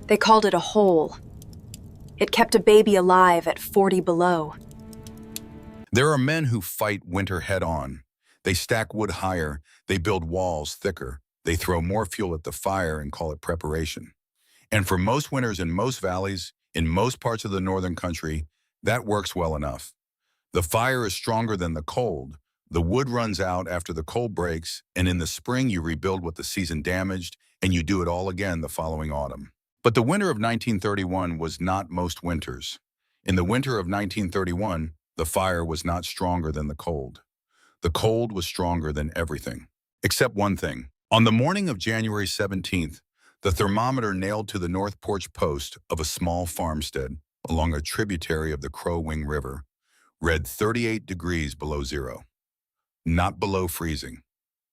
They called it a hole. It kept a baby alive at 40 below. There are men who fight winter head-on. They stack wood higher, they build walls thicker, they throw more fuel at the fire and call it preparation. And for most winters in most valleys, in most parts of the northern country, that works well enough. The fire is stronger than the cold. The wood runs out after the cold breaks, and in the spring you rebuild what the season damaged, and you do it all again the following autumn. But the winter of 1931 was not most winters. In the winter of 1931, the fire was not stronger than the cold. The cold was stronger than everything. Except one thing. On the morning of January 17th, the thermometer nailed to the north porch post of a small farmstead along a tributary of the Crow Wing River read 38 degrees below zero. Not below freezing,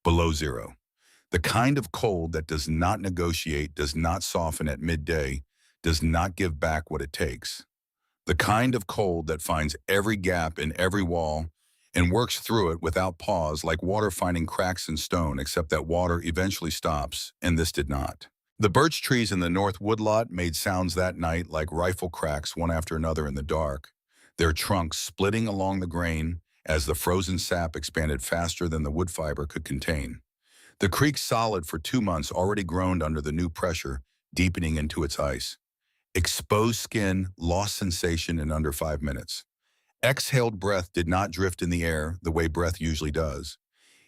below zero. The kind of cold that does not negotiate, does not soften at midday, does not give back what it takes. The kind of cold that finds every gap in every wall and works through it without pause, like water finding cracks in stone, except that water eventually stops, and this did not. The birch trees in the north woodlot made sounds that night like rifle cracks one after another in the dark, their trunks splitting along the grain as the frozen sap expanded faster than the wood fiber could contain. The creek, solid for 2 months, already groaned under the new pressure, deepening into its ice. Exposed skin lost sensation in under 5 minutes. Exhaled breath did not drift in the air the way breath usually does.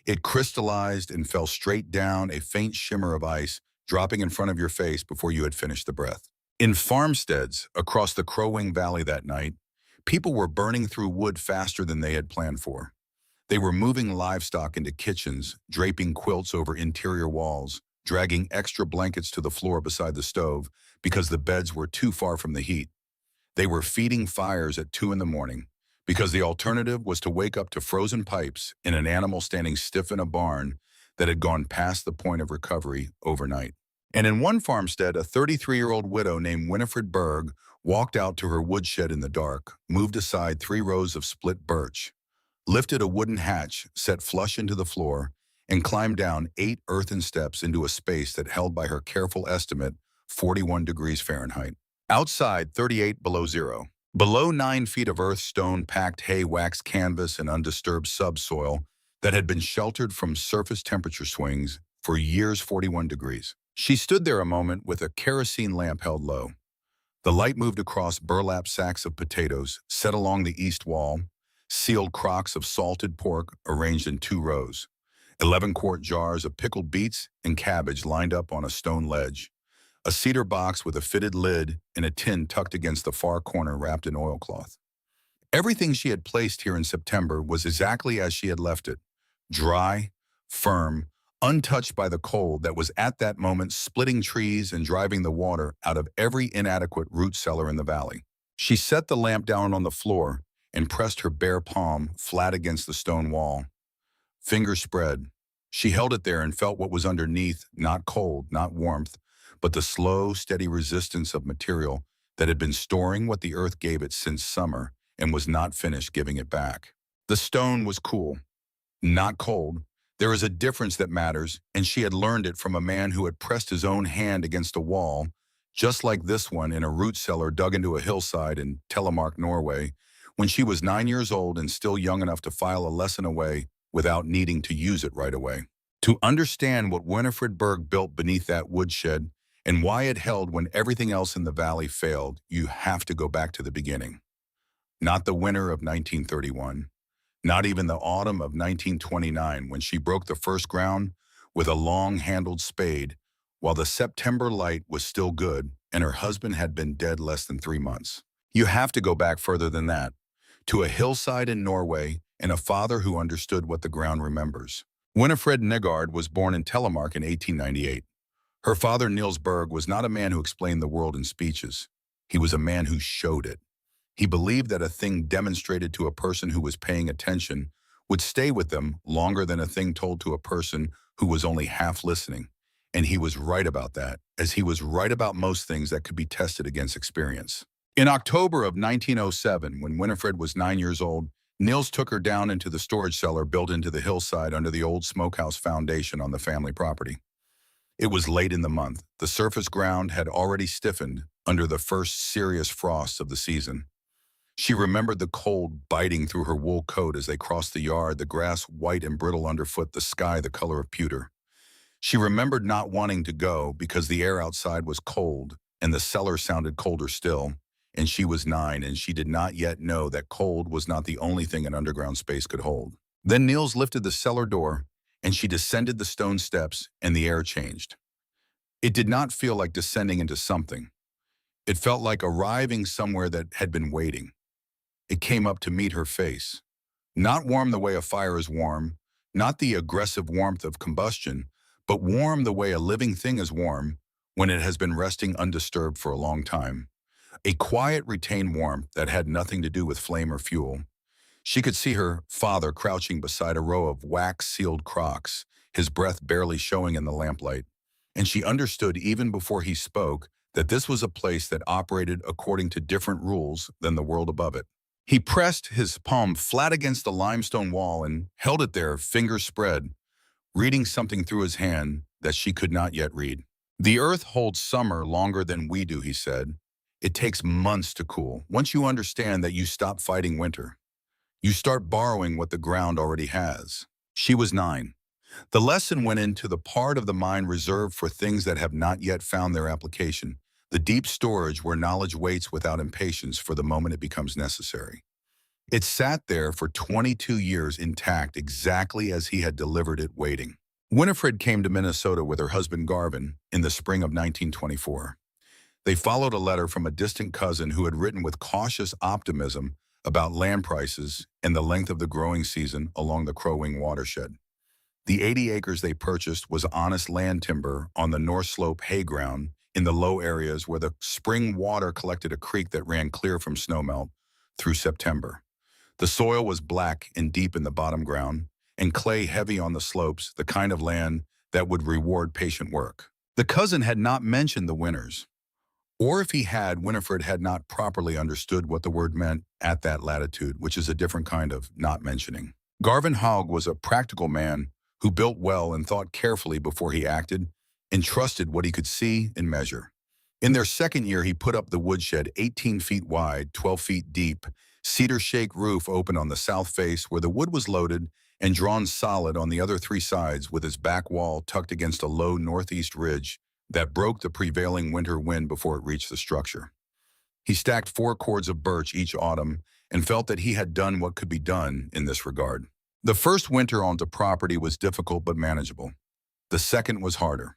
It crystallized and fell straight down, a faint shimmer of ice dropping in front of your face before you had finished the breath. In farmsteads across the Crow Wing Valley that night, people were burning through wood faster than they had planned for. They were moving livestock into kitchens, draping quilts over interior walls, dragging extra blankets to the floor beside the stove because the beds were too far from the heat. They were feeding fires at 2 in the morning because the alternative was to wake up to frozen pipes and an animal standing stiff in a barn that had gone past the point of recovery overnight. And in one farmstead, a 33-year-old widow named Winifred Berg walked out to her woodshed in the dark, moved aside 3 rows of split birch, lifted a wooden hatch set flush into the floor, and climbed down 8 earthen steps into a space that held, by her careful estimate, 41 degrees Fahrenheit. Outside, 38 below zero. Below, 9 feet of earth, stone, packed hay, waxed canvas, and undisturbed subsoil that had been sheltered from surface temperature swings for years, 41 degrees. She stood there a moment with a kerosene lamp held low. The light moved across burlap sacks of potatoes set along the east wall, sealed crocks of salted pork arranged in 2 rows, 11-quart jars of pickled beets and cabbage lined up on a stone ledge, a cedar box with a fitted lid and a tin tucked against the far corner wrapped in oilcloth. Everything she had placed here in September was exactly as she had left it, dry, firm, untouched by the cold that was at that moment splitting trees and driving the water out of every inadequate root cellar in the valley. She set the lamp down on the floor and pressed her bare palm flat against the stone wall. Fingers spread, she held it there and felt what was underneath, not cold, not warmth, but the slow, steady resistance of material that had been storing what the earth gave it since summer and was not finished giving it back. The stone was cool, not cold. There is a difference that matters, and she had learned it from a man who had pressed his own hand against a wall, just like this one, in a root cellar dug into a hillside in Telemark, Norway, when she was 9 years old and still young enough to file a lesson away without needing to use it right away. To understand what Winifred Berg built beneath that woodshed and why it held when everything else in the valley failed, you have to go back to the beginning. Not the winter of 1931, not even the autumn of 1929, when she broke the first ground with a long-handled spade while the September light was still good and her husband had been dead less than 3 months. You have to go back further than that, to a hillside in Norway and a father who understood what the ground remembers. Winifred Nygaard was born in Telemark in 1898. Her father, Niels Berg, was not a man who explained the world in speeches. He was a man who showed it. He believed that a thing demonstrated to a person who was paying attention would stay with them longer than a thing told to a person who was only half listening. And he was right about that, as he was right about most things that could be tested against experience. In October of 1907, when Winifred was 9 years old, Niels took her down into the storage cellar built into the hillside under the old smokehouse foundation on the family property. It was late in the month. The surface ground had already stiffened under the first serious frosts of the season. She remembered the cold biting through her wool coat as they crossed the yard, the grass white and brittle underfoot, the sky the color of pewter. She remembered not wanting to go because the air outside was cold and the cellar sounded colder still, and she was 9 and she did not yet know that cold was not the only thing an underground space could hold. Then Niels lifted the cellar door and she descended the stone steps and the air changed. It did not feel like descending into something. It felt like arriving somewhere that had been waiting. It came up to meet her face. Not warm the way a fire is warm, not the aggressive warmth of combustion, but warm the way a living thing is warm when it has been resting undisturbed for a long time. A quiet, retained warmth that had nothing to do with flame or fuel. She could see her father crouching beside a row of wax-sealed crocks, his breath barely showing in the lamplight. And she understood even before he spoke that this was a place that operated according to different rules than the world above it. He pressed his palm flat against the limestone wall and held it there, fingers spread, reading something through his hand that she could not yet read. The earth holds summer longer than we do, he said. It takes months to cool. Once you understand that, you stop fighting winter. You start borrowing what the ground already has. She was 9. The lesson went into the part of the mind reserved for things that have not yet found their application, the deep storage where knowledge waits without impatience for the moment it becomes necessary. It sat there for 22 years intact, exactly as he had delivered it, waiting. Winifred came to Minnesota with her husband Garvin in the spring of 1924. They followed a letter from a distant cousin who had written with cautious optimism about land prices and the length of the growing season along the Crow Wing watershed. The 80 acres they purchased was honest land timber on the North Slope hay ground in the low areas where the spring water collected a creek that ran clear from snowmelt through September. The soil was black and deep in the bottom ground, and clay heavy on the slopes, the kind of land that would reward patient work. The cousin had not mentioned the winters, or if he had, Winifred had not properly understood what the word meant at that latitude, which is a different kind of not mentioning. Garvin Haug was a practical man who built well and thought carefully before he acted, and trusted what he could see and measure. In their second year, he put up the woodshed, 18 feet wide, 12 feet deep, cedar shake roof open on the south face where the wood was loaded and drawn solid on the other 3 sides, with its back wall tucked against a low northeast ridge that broke the prevailing winter wind before it reached the structure. He stacked 4 cords of birch each autumn and felt that he had done what could be done in this regard. The first winter on the property was difficult but manageable. The second was harder.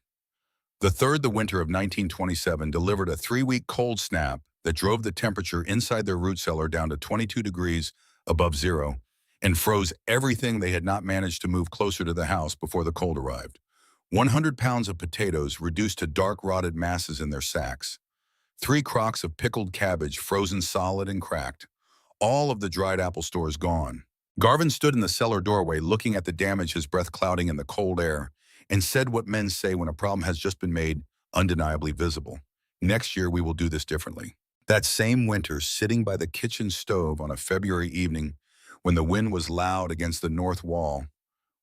The third, the winter of 1927, delivered a 3-week cold snap that drove the temperature inside their root cellar down to 22 degrees above zero and froze everything they had not managed to move closer to the house before the cold arrived. 100 pounds of potatoes reduced to dark rotted masses in their sacks. 3 crocks of pickled cabbage frozen solid and cracked. All of the dried apple stores gone. Garvin stood in the cellar doorway looking at the damage, his breath clouding in the cold air, and said what men say when a problem has just been made undeniably visible. Next year we will do this differently. That same winter, sitting by the kitchen stove on a February evening when the wind was loud against the north wall,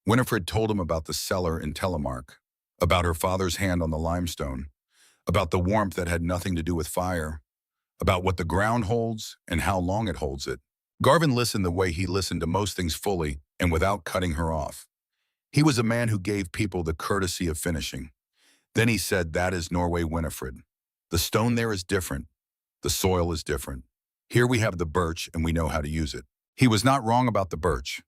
Winifred told him about the cellar in Telemark, about her father's hand on the limestone, about the warmth that had nothing to do with fire, about what the ground holds and how long it holds it. Garvin listened the way he listened to most things, fully and without cutting her off. He was a man who gave people the courtesy of finishing. Then he said, "That is Norway, Winifred. The stone there is different. The soil is different. Here we have the birch and we know how to use it." He was not wrong about the birch.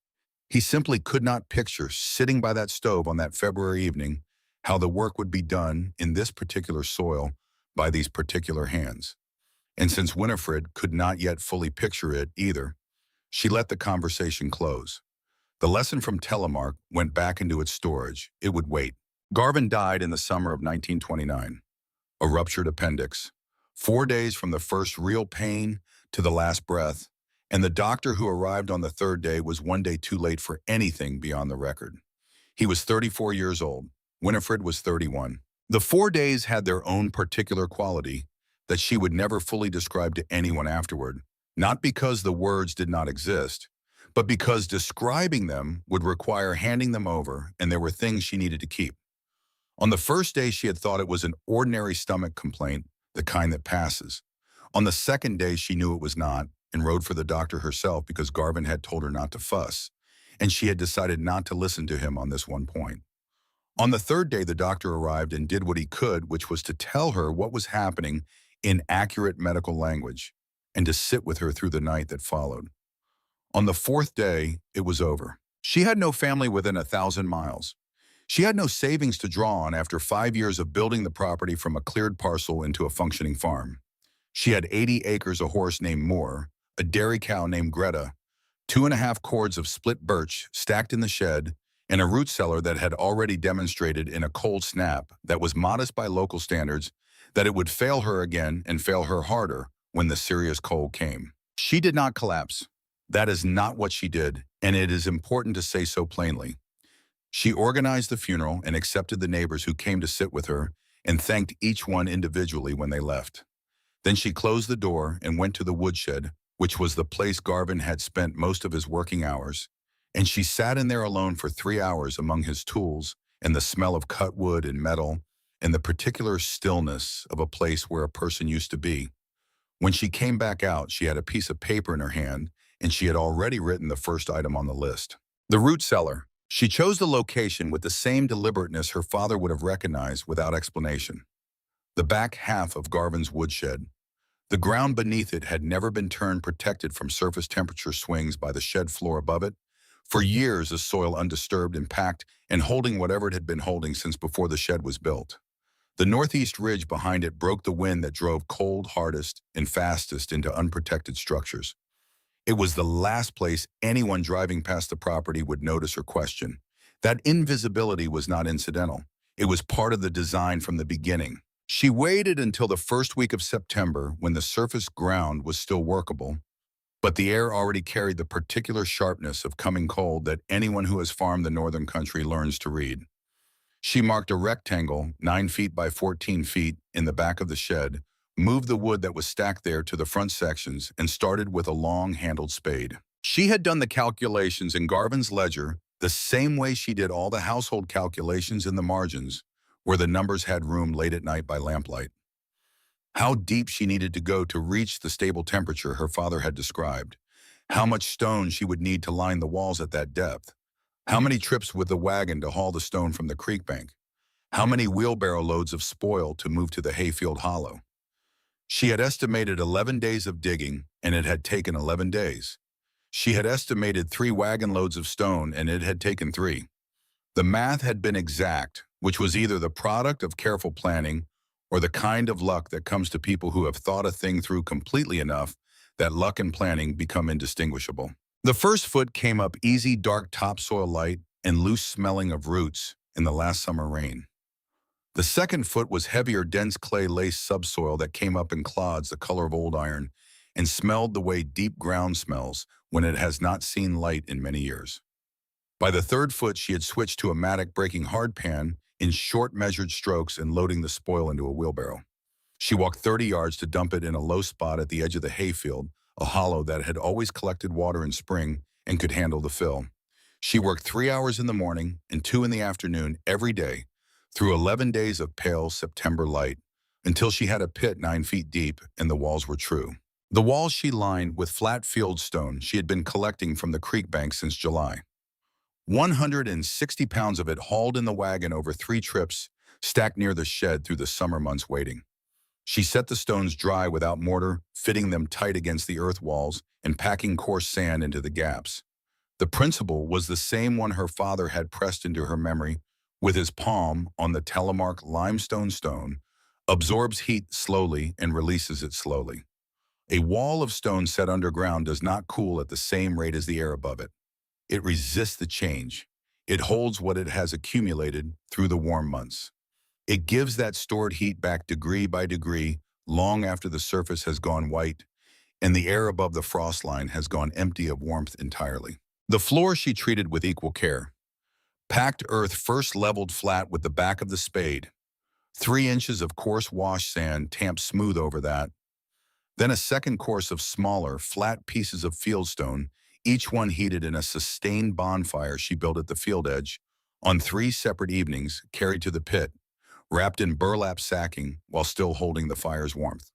He simply could not picture, sitting by that stove on that February evening, how the work would be done in this particular soil by these particular hands. And since Winifred could not yet fully picture it either, she let the conversation close. The lesson from Telemark went back into its storage. It would wait. Garvin died in the summer of 1929. A ruptured appendix. 4 days from the first real pain to the last breath, and the doctor who arrived on the 3rd day was 1 day too late for anything beyond the record. He was 34 years old. Winifred was 31. The 4 days had their own particular quality that she would never fully describe to anyone afterward, not because the words did not exist, but because describing them would require handing them over, and there were things she needed to keep. On the first day, she had thought it was an ordinary stomach complaint, the kind that passes. On the second day, she knew it was not and rode for the doctor herself because Garvin had told her not to fuss, and she had decided not to listen to him on this one point. On the third day, the doctor arrived and did what he could, which was to tell her what was happening in accurate medical language and to sit with her through the night that followed. On the fourth day, it was over. She had no family within 1,000 miles. She had no savings to draw on after 5 years of building the property from a cleared parcel into a functioning farm. She had 80 acres, a horse named Moore, a dairy cow named Greta, 2.5 cords of split birch stacked in the shed, and a root cellar that had already demonstrated in a cold snap that was modest by local standards that it would fail her again and fail her harder when the serious cold came. She did not collapse. That is not what she did, and it is important to say so plainly. She organized the funeral and accepted the neighbors who came to sit with her and thanked each one individually when they left. Then she closed the door and went to the woodshed, which was the place Garvin had spent most of his working hours, and she sat in there alone for 3 hours among his tools and the smell of cut wood and metal and the particular stillness of a place where a person used to be. When she came back out, she had a piece of paper in her hand, and she had already written the first item on the list. The root cellar. She chose the location with the same deliberateness her father would have recognized without explanation. The back half of Garvin's woodshed. The ground beneath it had never been turned, protected from surface temperature swings by the shed floor above it. For years, the soil undisturbed and packed and holding whatever it had been holding since before the shed was built. The northeast ridge behind it broke the wind that drove cold, hardest, and fastest into unprotected structures. It was the last place anyone driving past the property would notice or question. That invisibility was not incidental. It was part of the design from the beginning. She waited until the first week of September when the surface ground was still workable, but the air already carried the particular sharpness of coming cold that anyone who has farmed the northern country learns to read. She marked a rectangle 9 feet by 14 feet in the back of the shed, moved the wood that was stacked there to the front sections, and started with a long-handled spade. She had done the calculations in Garvin's ledger the same way she did all the household calculations in the margins, where the numbers had room late at night by lamplight. How deep she needed to go to reach the stable temperature her father had described. How much stone she would need to line the walls at that depth. How many trips with the wagon to haul the stone from the creek bank. How many wheelbarrow loads of spoil to move to the hayfield hollow. She had estimated 11 days of digging, and it had taken 11 days. She had estimated 3 wagon loads of stone, and it had taken 3. The math had been exact, which was either the product of careful planning or the kind of luck that comes to people who have thought a thing through completely enough that luck and planning become indistinguishable. The first foot came up easy, dark topsoil light and loose smelling of roots in the last summer rain. The second foot was heavier, dense clay-laced subsoil that came up in clods the color of old iron and smelled the way deep ground smells when it has not seen light in many years. By the third foot, she had switched to a mattock, breaking hard pan in short measured strokes and loading the spoil into a wheelbarrow. She walked 30 yards to dump it in a low spot at the edge of the hayfield, a hollow that had always collected water in spring and could handle the fill. She worked 3 hours in the morning and 2 in the afternoon every day, through 11 days of pale September light, until she had a pit 9 feet deep and the walls were true. The walls she lined with flat field stone she had been collecting from the creek bank since July. 160 pounds of it hauled in the wagon over 3 trips, stacked near the shed through the summer months waiting. She set the stones dry without mortar, fitting them tight against the earth walls and packing coarse sand into the gaps. The principle was the same one her father had pressed into her memory with his palm on the telemark limestone stone, absorbs heat slowly and releases it slowly. A wall of stone set underground does not cool at the same rate as the air above it. It resists the change. It holds what it has accumulated through the warm months. It gives that stored heat back degree by degree, long after the surface has gone white and the air above the frost line has gone empty of warmth entirely. The floor she treated with equal care. Packed earth first leveled flat with the back of the spade. 3 inches of coarse wash sand tamped smooth over that. Then a second course of smaller, flat pieces of fieldstone, each one heated in a sustained bonfire she built at the field edge, on 3 separate evenings, carried to the pit, wrapped in burlap sacking while still holding the fire's warmth.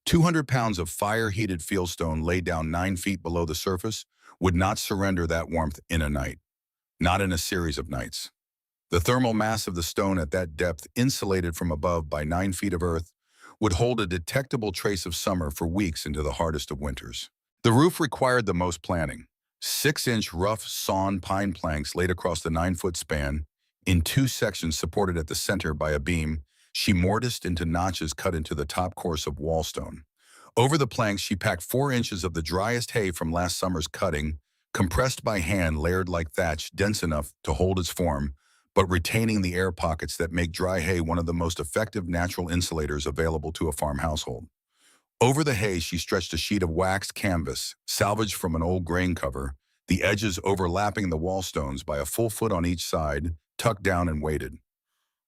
200 pounds of fire-heated fieldstone laid down 9 feet below the surface would not surrender that warmth in a night, not in a series of nights. The thermal mass of the stone at that depth, insulated from above by 9 feet of earth, would hold a detectable trace of summer for weeks into the hardest of winters. The roof required the most planning. 6-inch rough sawn pine planks laid across the 9-foot span, in 2 sections supported at the center by a beam, she mortised into notches cut into the top course of wall stone. Over the planks, she packed 4 inches of the driest hay from last summer's cutting, compressed by hand, layered like thatch, dense enough to hold its form, but retaining the air pockets that make dry hay one of the most effective natural insulators available to a farm household. Over the hay, she stretched a sheet of waxed canvas, salvaged from an old grain cover, the edges overlapping the wall stones by a full foot on each side, tucked down and weighted.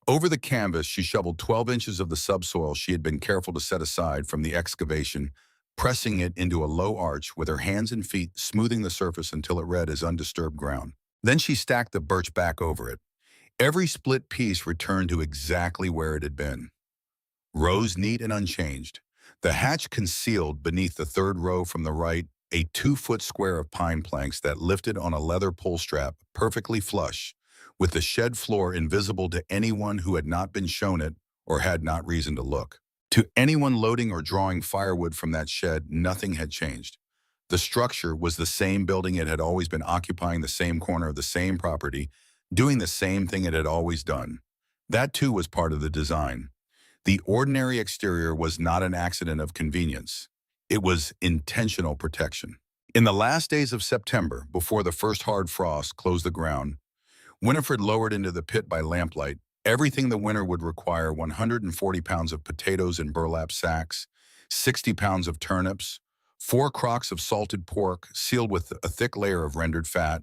Over the canvas, she shoveled 12 inches of the subsoil she had been careful to set aside from the excavation, pressing it into a low arch with her hands and feet, smoothing the surface until it read as undisturbed ground. Then she stacked the birch back over it. Every split piece returned to exactly where it had been. Rows neat and unchanged. The hatch concealed beneath the third row from the right a 2-foot square of pine planks that lifted on a leather pull strap, perfectly flush, with the shed floor invisible to anyone who had not been shown it or had not reason to look. To anyone loading or drawing firewood from that shed, nothing had changed. The structure was the same building. It had always been occupying the same corner of the same property, doing the same thing it had always done. That too was part of the design. The ordinary exterior was not an accident of convenience. It was intentional protection. In the last days of September, before the first hard frost closed the ground, Winifred lowered into the pit by lamplight everything the winter would require: 140 pounds of potatoes in burlap sacks, 60 pounds of turnips, 4 crocks of salted pork sealed with a thick layer of rendered fat,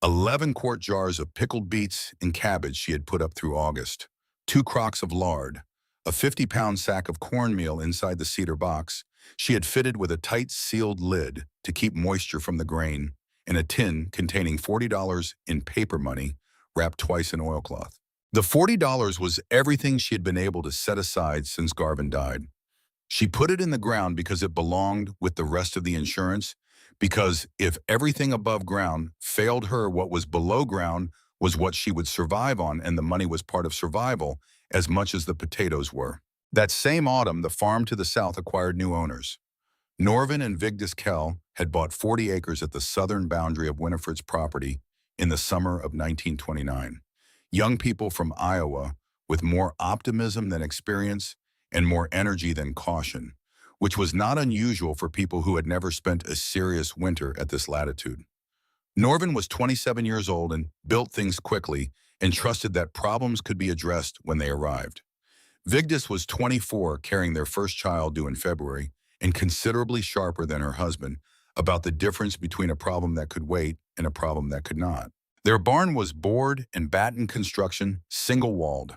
11-quart jars of pickled beets and cabbage she had put up through August, 2 crocks of lard, a 50-pound sack of cornmeal inside the cedar box she had fitted with a tight sealed lid to keep moisture from the grain, and a tin containing $40 in paper money wrapped twice in oilcloth. The $40 was everything she had been able to set aside since Garvin died. She put it in the ground because it belonged with the rest of the insurance, because if everything above ground failed her, what was below ground was what she would survive on, and the money was part of survival as much as the potatoes were. That same autumn, the farm to the south acquired new owners. Norvin and Vigdis Kell had bought 40 acres at the southern boundary of Winifred's property in the summer of 1929. Young people from Iowa with more optimism than experience and more energy than caution, which was not unusual for people who had never spent a serious winter at this latitude. Norvin was 27 years old and built things quickly and trusted that problems could be addressed when they arrived. Vigdis was 24, carrying their first child due in February, and considerably sharper than her husband about the difference between a problem that could wait and a problem that could not. Their barn was board and batten construction, single-walled.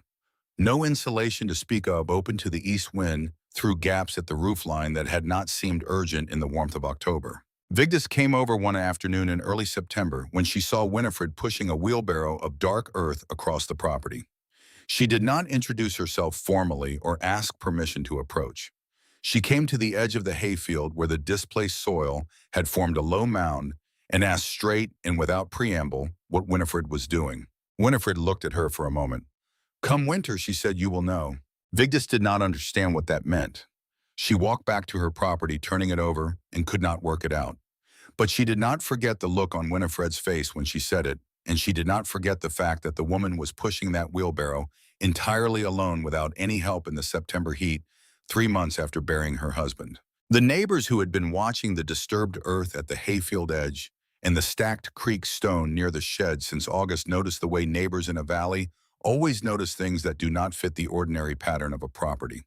No insulation to speak of, open to the east wind through gaps at the roofline that had not seemed urgent in the warmth of October. Vigdis came over one afternoon in early September when she saw Winifred pushing a wheelbarrow of dark earth across the property. She did not introduce herself formally or ask permission to approach. She came to the edge of the hayfield where the displaced soil had formed a low mound and asked straight and without preamble what Winifred was doing. Winifred looked at her for a moment. "Come winter," she said, "you will know." Vigdis did not understand what that meant. She walked back to her property, turning it over, and could not work it out. But she did not forget the look on Winifred's face when she said it, and she did not forget the fact that the woman was pushing that wheelbarrow entirely alone without any help in the September heat, 3 months after burying her husband. The neighbors who had been watching the disturbed earth at the hayfield edge and the stacked creek stone near the shed since August noticed the way neighbors in a valley always notice things that do not fit the ordinary pattern of a property.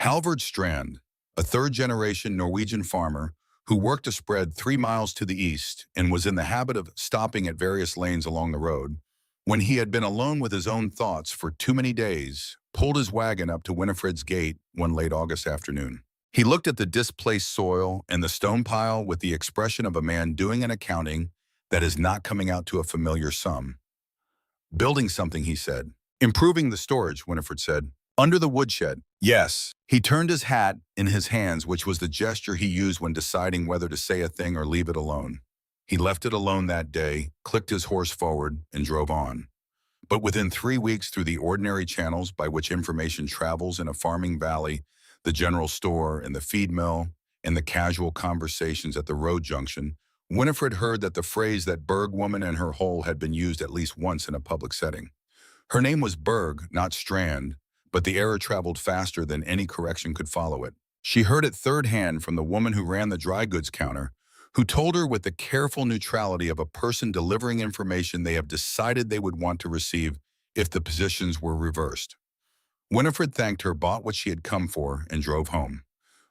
Halvard Strand, a third-generation Norwegian farmer who worked a spread 3 miles to the east and was in the habit of stopping at various lanes along the road, when he had been alone with his own thoughts for too many days, pulled his wagon up to Winifred's gate one late August afternoon. He looked at the displaced soil and the stone pile with the expression of a man doing an accounting that is not coming out to a familiar sum. "Building something," he said. Improving the storage, Winifred said. Under the woodshed. Yes. He turned his hat in his hands, which was the gesture he used when deciding whether to say a thing or leave it alone. He left it alone that day, clicked his horse forward, and drove on. But within 3 weeks, through the ordinary channels by which information travels in a farming valley, the general store and the feed mill, and the casual conversations at the road junction, Winifred heard that the phrase "that Berg woman and her hole" had been used at least once in a public setting. Her name was Berg, not Strand, but the error traveled faster than any correction could follow it. She heard it third hand from the woman who ran the dry goods counter, who told her with the careful neutrality of a person delivering information they have decided they would want to receive if the positions were reversed. Winifred thanked her, bought what she had come for, and drove home.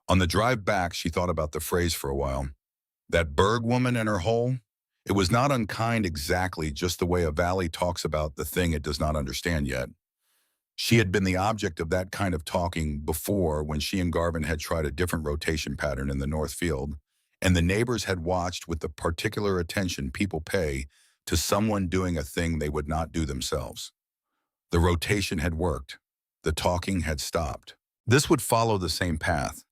On the drive back, she thought about the phrase for a while. That Berg woman and her hole? It was not unkind exactly, just the way a valley talks about the thing it does not understand yet. She had been the object of that kind of talking before when she and Garvin had tried a different rotation pattern in the North Field, and the neighbors had watched with the particular attention people pay to someone doing a thing they would not do themselves. The rotation had worked. The talking had stopped. This would follow the same path.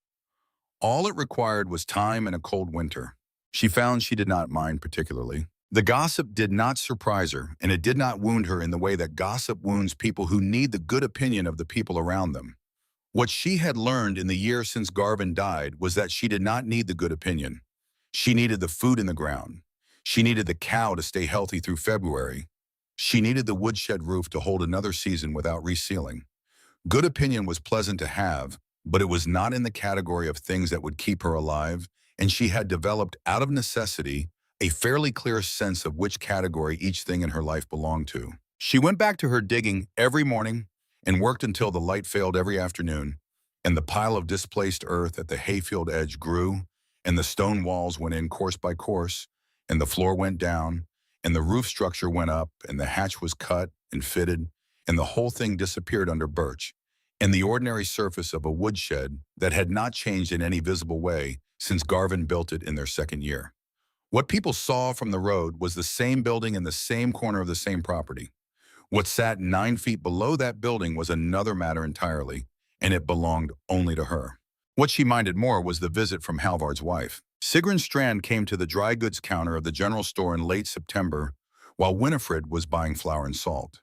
All it required was time and a cold winter. She found she did not mind particularly. The gossip did not surprise her, and it did not wound her in the way that gossip wounds people who need the good opinion of the people around them. What she had learned in the year since Garvin died was that she did not need the good opinion. She needed the food in the ground. She needed the cow to stay healthy through February. She needed the woodshed roof to hold another season without resealing. Good opinion was pleasant to have, but it was not in the category of things that would keep her alive, and she had developed, out of necessity, a fairly clear sense of which category each thing in her life belonged to. She went back to her digging every morning and worked until the light failed every afternoon, and the pile of displaced earth at the hayfield edge grew, and the stone walls went in course by course, and the floor went down, and the roof structure went up, and the hatch was cut and fitted, and the whole thing disappeared under birch, and the ordinary surface of a woodshed that had not changed in any visible way since Garvin built it in their second year. What people saw from the road was the same building in the same corner of the same property. What sat 9 feet below that building was another matter entirely, and it belonged only to her. What she minded more was the visit from Halvard's wife. Sigrun Strand came to the dry goods counter of the general store in late September, while Winifred was buying flour and salt.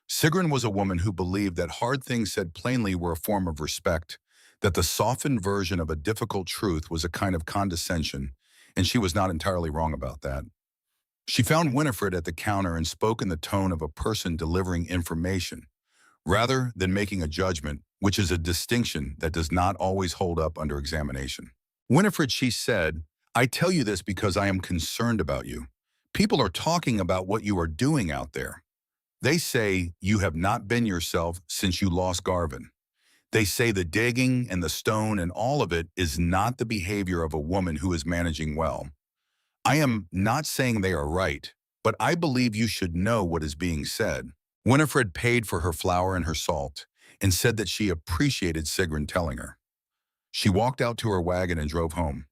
Sigrun was a woman who believed that hard things said plainly were a form of respect, that the softened version of a difficult truth was a kind of condescension, and she was not entirely wrong about that. She found Winifred at the counter and spoke in the tone of a person delivering information, rather than making a judgment, which is a distinction that does not always hold up under examination. Winifred, she said, I tell you this because I am concerned about you. People are talking about what you are doing out there. They say you have not been yourself since you lost Garvin. They say the digging and the stone and all of it is not the behavior of a woman who is managing well. I am not saying they are right, but I believe you should know what is being said. Winifred paid for her flour and her salt and said that she appreciated Sigrun telling her. She walked out to her wagon and drove home.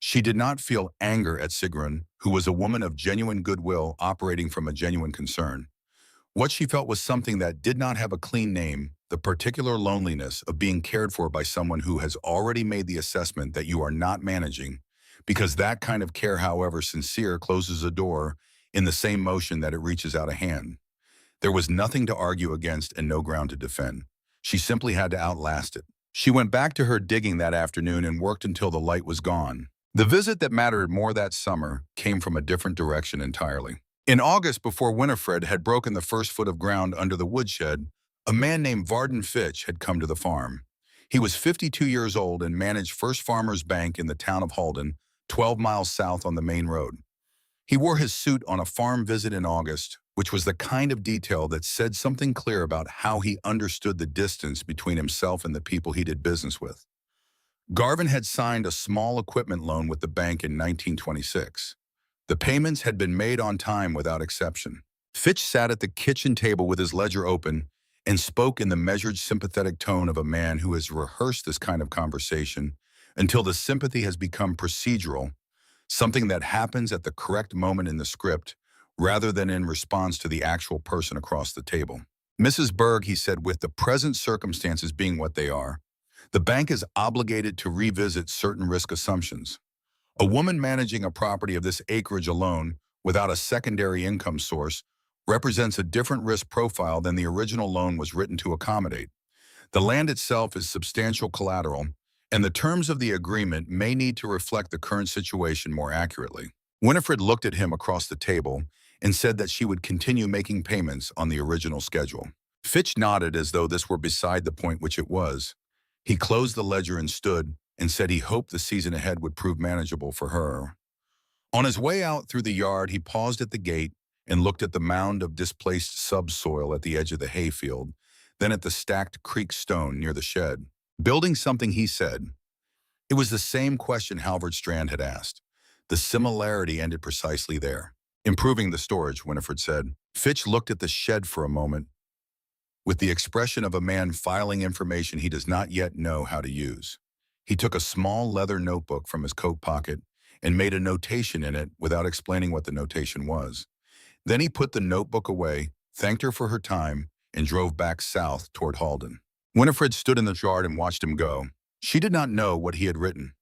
She did not feel anger at Sigrun, who was a woman of genuine goodwill operating from a genuine concern. What she felt was something that did not have a clean name, the particular loneliness of being cared for by someone who has already made the assessment that you are not managing, because that kind of care, however sincere, closes a door in the same motion that it reaches out a hand. There was nothing to argue against and no ground to defend. She simply had to outlast it. She went back to her digging that afternoon and worked until the light was gone. The visit that mattered more that summer came from a different direction entirely. In August, before Winifred had broken the first foot of ground under the woodshed, a man named Varden Fitch had come to the farm. He was 52 years old and managed First Farmers Bank in the town of Halden, 12 miles south on the main road. He wore his suit on a farm visit in August, which was the kind of detail that said something clear about how he understood the distance between himself and the people he did business with. Garvin had signed a small equipment loan with the bank in 1926. The payments had been made on time without exception. Fitch sat at the kitchen table with his ledger open and spoke in the measured, sympathetic tone of a man who has rehearsed this kind of conversation until the sympathy has become procedural, something that happens at the correct moment in the script rather than in response to the actual person across the table. Mrs. Berg, he said, with the present circumstances being what they are, the bank is obligated to revisit certain risk assumptions. A woman managing a property of this acreage alone, without a secondary income source, represents a different risk profile than the original loan was written to accommodate. The land itself is substantial collateral, and the terms of the agreement may need to reflect the current situation more accurately. Winifred looked at him across the table and said that she would continue making payments on the original schedule. Fitch nodded as though this were beside the point, which it was. He closed the ledger and stood and said he hoped the season ahead would prove manageable for her. On his way out through the yard, he paused at the gate and looked at the mound of displaced subsoil at the edge of the hayfield, then at the stacked creek stone near the shed. Building something, he said. It was the same question Halvard Strand had asked. The similarity ended precisely there. Improving the storage, Winifred said. Fitch looked at the shed for a moment, with the expression of a man filing information he does not yet know how to use. He took a small leather notebook from his coat pocket and made a notation in it without explaining what the notation was. Then he put the notebook away, thanked her for her time, and drove back south toward Halden. Winifred stood in the yard and watched him go. She did not know what he had written.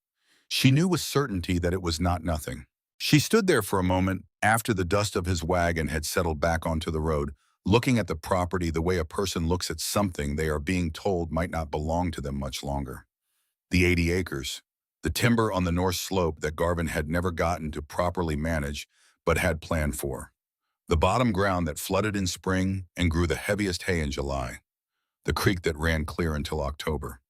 She knew with certainty that it was not nothing. She stood there for a moment after the dust of his wagon had settled back onto the road, looking at the property the way a person looks at something they are being told might not belong to them much longer. The 80 acres, the timber on the north slope that Garvin had never gotten to properly manage but had planned for. The bottom ground that flooded in spring and grew the heaviest hay in July. The creek that ran clear until October.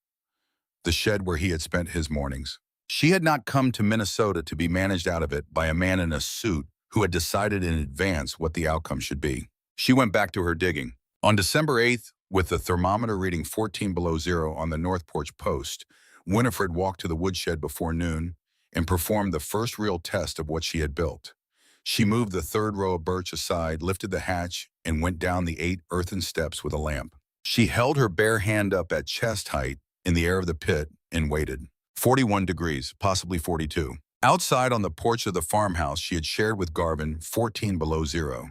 The shed where he had spent his mornings. She had not come to Minnesota to be managed out of it by a man in a suit who had decided in advance what the outcome should be. She went back to her digging. On December 8th, with the thermometer reading 14 below zero on the north porch post, Winifred walked to the woodshed before noon and performed the first real test of what she had built. She moved the third row of birch aside, lifted the hatch, and went down the 8 earthen steps with a lamp. She held her bare hand up at chest height in the air of the pit and waited. 41 degrees, possibly 42. Outside on the porch of the farmhouse she had shared with Garvin, 14 below zero.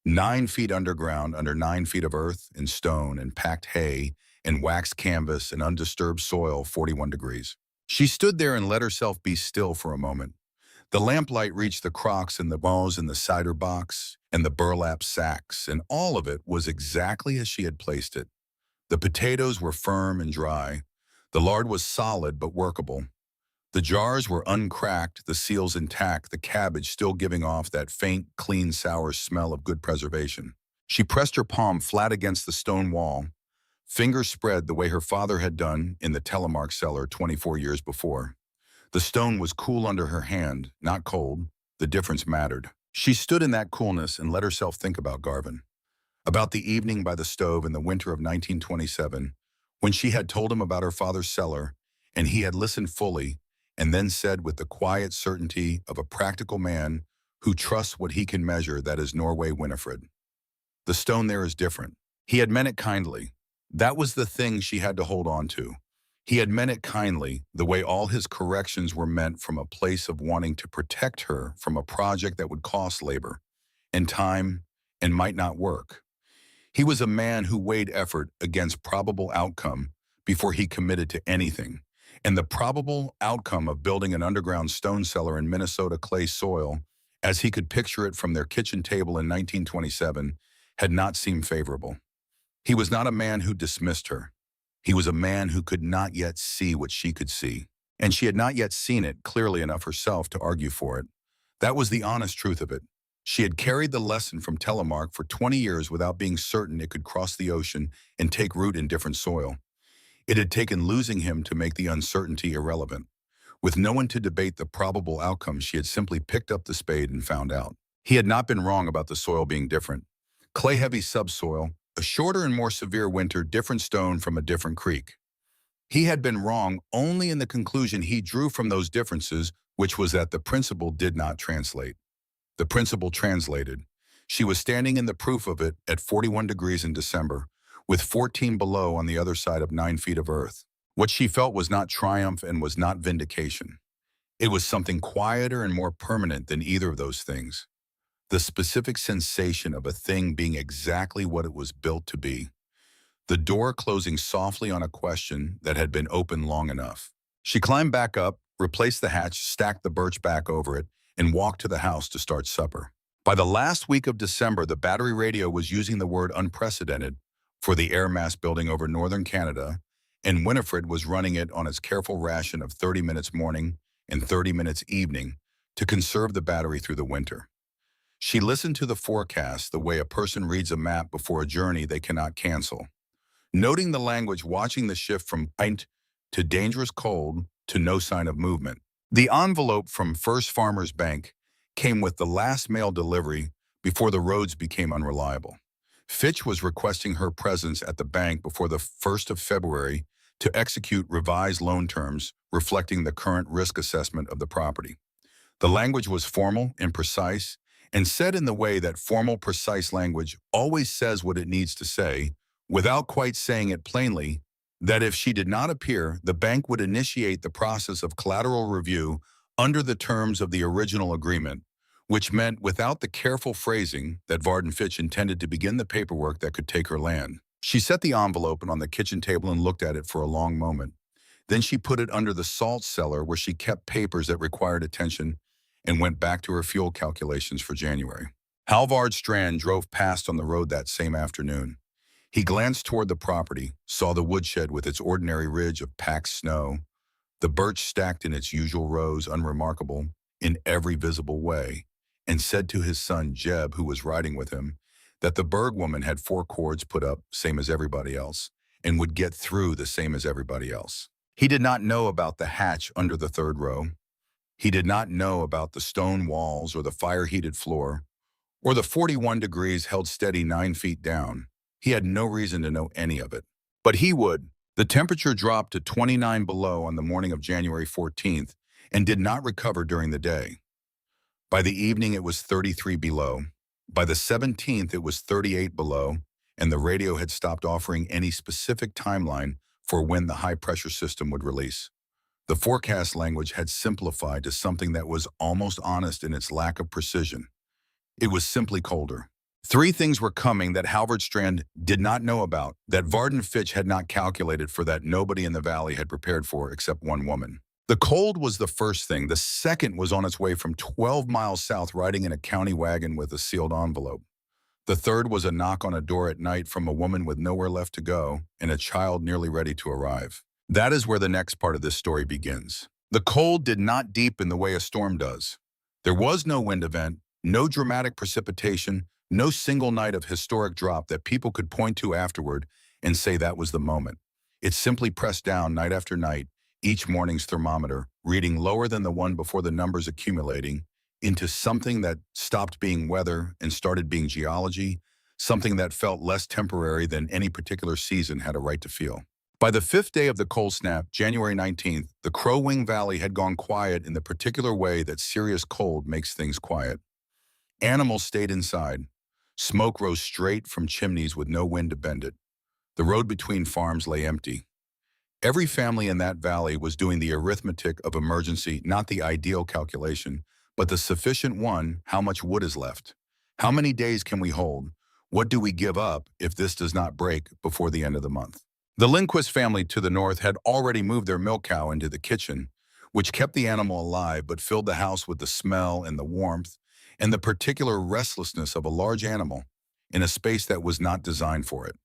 9 feet underground, under 9 feet of earth and stone and packed hay and waxed canvas and undisturbed soil, 41 degrees. She stood there and let herself be still for a moment. The lamplight reached the crocks and the balls in the cider box and the burlap sacks, and all of it was exactly as she had placed it. The potatoes were firm and dry. The lard was solid but workable. The jars were uncracked, the seals intact, the cabbage still giving off that faint, clean, sour smell of good preservation. She pressed her palm flat against the stone wall, fingers spread the way her father had done in the Telemark cellar 24 years before. The stone was cool under her hand, not cold. The difference mattered. She stood in that coolness and let herself think about Garvin. About the evening by the stove in the winter of 1927, when she had told him about her father's cellar, and he had listened fully, and then said with the quiet certainty of a practical man who trusts what he can measure, that is Norway Winifred. The stone there is different. He had meant it kindly. That was the thing she had to hold on to. He had meant it kindly, the way all his corrections were meant from a place of wanting to protect her from a project that would cost labor and time and might not work. He was a man who weighed effort against probable outcome before he committed to anything. And the probable outcome of building an underground stone cellar in Minnesota clay soil, as he could picture it from their kitchen table in 1927, had not seemed favorable. He was not a man who dismissed her. He was a man who could not yet see what she could see, and she had not yet seen it clearly enough herself to argue for it. That was the honest truth of it. She had carried the lesson from Telemark for 20 years without being certain it could cross the ocean and take root in different soil. It had taken losing him to make the uncertainty irrelevant. With no one to debate the probable outcome, she had simply picked up the spade and found out. He had not been wrong about the soil being different. Clay-heavy subsoil, a shorter and more severe winter, different stone from a different creek. He had been wrong only in the conclusion he drew from those differences, which was that the principle did not translate. The principle translated. She was standing in the proof of it at 41 degrees in December, with 14 below on the other side of 9 feet of earth. What she felt was not triumph and was not vindication. It was something quieter and more permanent than either of those things. the specific sensation of a thing being exactly what it was built to be. The door closing softly on a question that had been open long enough. She climbed back up, replaced the hatch, stacked the birch back over it, and walked to the house to start supper. By the last week of December, the battery radio was using the word unprecedented for the air mass building over northern Canada, and Winifred was running it on its careful ration of 30 minutes morning and 30 minutes evening to conserve the battery through the winter. She listened to the forecast the way a person reads a map before a journey they cannot cancel, noting the language, watching the shift from pint to dangerous cold to no sign of movement. The envelope from First Farmers Bank came with the last mail delivery before the roads became unreliable. Fitch was requesting her presence at the bank before the 1st of February to execute revised loan terms reflecting the current risk assessment of the property. The language was formal and precise, and said in the way that formal, precise language always says what it needs to say, without quite saying it plainly, that if she did not appear, the bank would initiate the process of collateral review under the terms of the original agreement, which meant without the careful phrasing that Varden Fitch intended to begin the paperwork that could take her land. She set the envelope on the kitchen table and looked at it for a long moment. Then she put it under the salt cellar where she kept papers that required attention and went back to her fuel calculations for January. Halvard Strand drove past on the road that same afternoon. He glanced toward the property, saw the woodshed with its ordinary ridge of packed snow, the birch stacked in its usual rows, unremarkable in every visible way, and said to his son Jeb, who was riding with him, that the Berg woman had 4 cords put up, same as everybody else, and would get through the same as everybody else. He did not know about the hatch under the 3rd row. He did not know about the stone walls or the fire-heated floor, or the 41 degrees held steady 9 feet down. He had no reason to know any of it. But he would. The temperature dropped to 29 below on the morning of January 14th and did not recover during the day. By the evening, it was 33 below. By the 17th, it was 38 below, and the radio had stopped offering any specific timeline for when the high-pressure system would release. The forecast language had simplified to something that was almost honest in its lack of precision. It was simply colder. 3 things were coming that Halvard Strand did not know about, that Varden Fitch had not calculated for, that nobody in the valley had prepared for except one woman. The cold was the first thing. The second was on its way from 12 miles south, riding in a county wagon with a sealed envelope. The third was a knock on a door at night from a woman with nowhere left to go and a child nearly ready to arrive. That is where the next part of this story begins. The cold did not deepen the way a storm does. There was no wind event, no dramatic precipitation, no single night of historic drop that people could point to afterward and say that was the moment. It simply pressed down night after night, each morning's thermometer, reading lower than the one before, the numbers accumulating into something that stopped being weather and started being geology, something that felt less temporary than any particular season had a right to feel. By the 5th day of the cold snap, January 19th, the Crow Wing Valley had gone quiet in the particular way that serious cold makes things quiet. Animals stayed inside. Smoke rose straight from chimneys with no wind to bend it. The road between farms lay empty. Every family in that valley was doing the arithmetic of emergency, not the ideal calculation, but the sufficient one. How much wood is left? How many days can we hold? What do we give up if this does not break before the end of the month? The Lindquist family to the north had already moved their milk cow into the kitchen, which kept the animal alive but filled the house with the smell and the warmth and the particular restlessness of a large animal in a space that was not designed for it.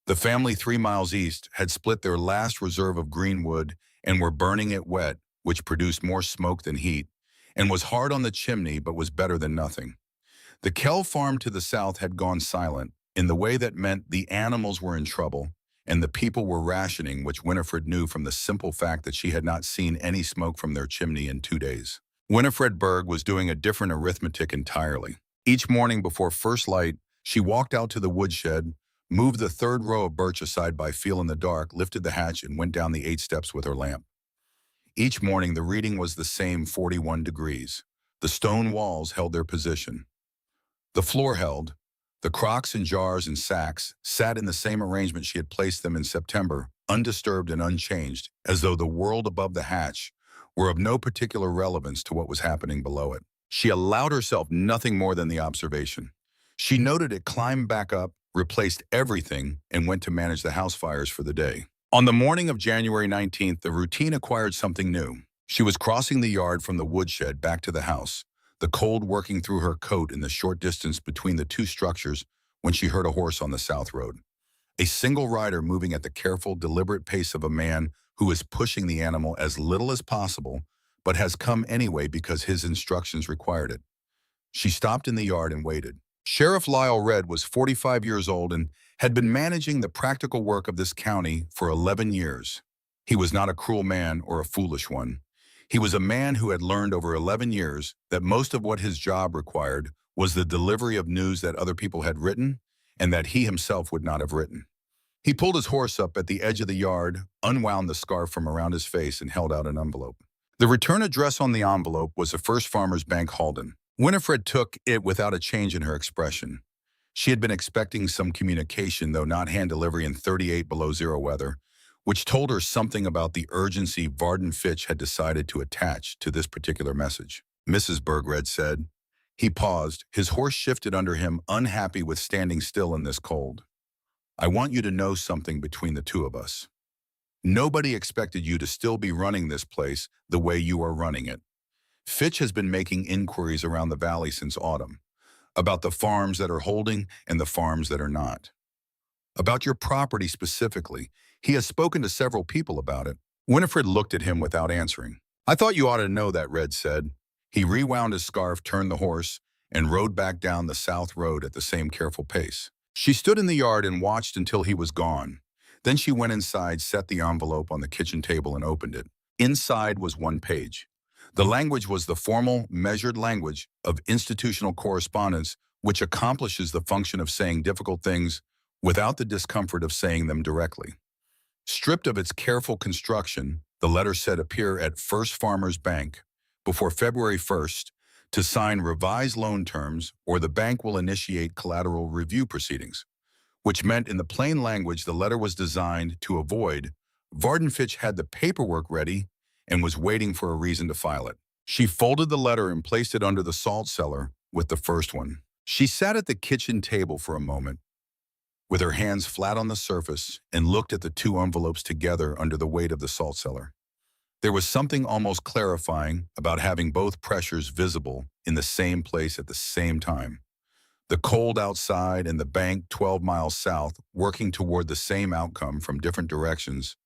The family 3 miles east had split their last reserve of green wood and were burning it wet, which produced more smoke than heat, and was hard on the chimney but was better than nothing. The Kell farm to the south had gone silent in the way that meant the animals were in trouble, and the people were rationing, which Winifred knew from the simple fact that she had not seen any smoke from their chimney in 2 days. Winifred Berg was doing a different arithmetic entirely. Each morning before first light, she walked out to the woodshed, moved the 3rd row of birch aside by feel in the dark, lifted the hatch, and went down the 8 steps with her lamp. Each morning, the reading was the same 41 degrees. The stone walls held their position. The floor held. The crocks and jars and sacks sat in the same arrangement she had placed them in September, undisturbed and unchanged, as though the world above the hatch were of no particular relevance to what was happening below it. She allowed herself nothing more than the observation. She noted it, climbed back up, replaced everything, and went to manage the house fires for the day. On the morning of January 19th, the routine acquired something new. She was crossing the yard from the woodshed back to the house, the cold working through her coat in the short distance between the two structures when she heard a horse on the south road. A single rider moving at the careful, deliberate pace of a man who is pushing the animal as little as possible, but has come anyway because his instructions required it. She stopped in the yard and waited. Sheriff Lyle Red was 45 years old and had been managing the practical work of this county for 11 years. He was not a cruel man or a foolish one. He was a man who had learned over 11 years that most of what his job required was the delivery of news that other people had written and that he himself would not have written. He pulled his horse up at the edge of the yard, unwound the scarf from around his face, and held out an envelope. The return address on the envelope was the First Farmers Bank, Halden. Winifred took it without a change in her expression. She had been expecting some communication, though not hand delivery in 38 below zero weather, which told her something about the urgency Varden Fitch had decided to attach to this particular message. Mrs. Berg, Red said. He paused. His horse shifted under him, unhappy with standing still in this cold. I want you to know something between the two of us. Nobody expected you to still be running this place the way you are running it. Fitch has been making inquiries around the valley since autumn, about the farms that are holding and the farms that are not. About your property specifically, he has spoken to several people about it. Winifred looked at him without answering. I thought you ought to know that, Red said. He rewound his scarf, turned the horse, and rode back down the south road at the same careful pace. She stood in the yard and watched until he was gone. Then she went inside, set the envelope on the kitchen table, and opened it. Inside was one page. The language was the formal, measured language of institutional correspondence, which accomplishes the function of saying difficult things without the discomfort of saying them directly. Stripped of its careful construction, the letter said appear at First Farmers Bank before February 1st to sign revised loan terms, or the bank will initiate collateral review proceedings, which meant in the plain language the letter was designed to avoid. Varden Fitch had the paperwork ready and was waiting for a reason to file it. She folded the letter and placed it under the salt cellar with the first one. She sat at the kitchen table for a moment, with her hands flat on the surface, and looked at the two envelopes together under the weight of the salt cellar. There was something almost clarifying about having both pressures visible in the same place at the same time. The cold outside and the bank 12 miles south working toward the same outcome from different directions,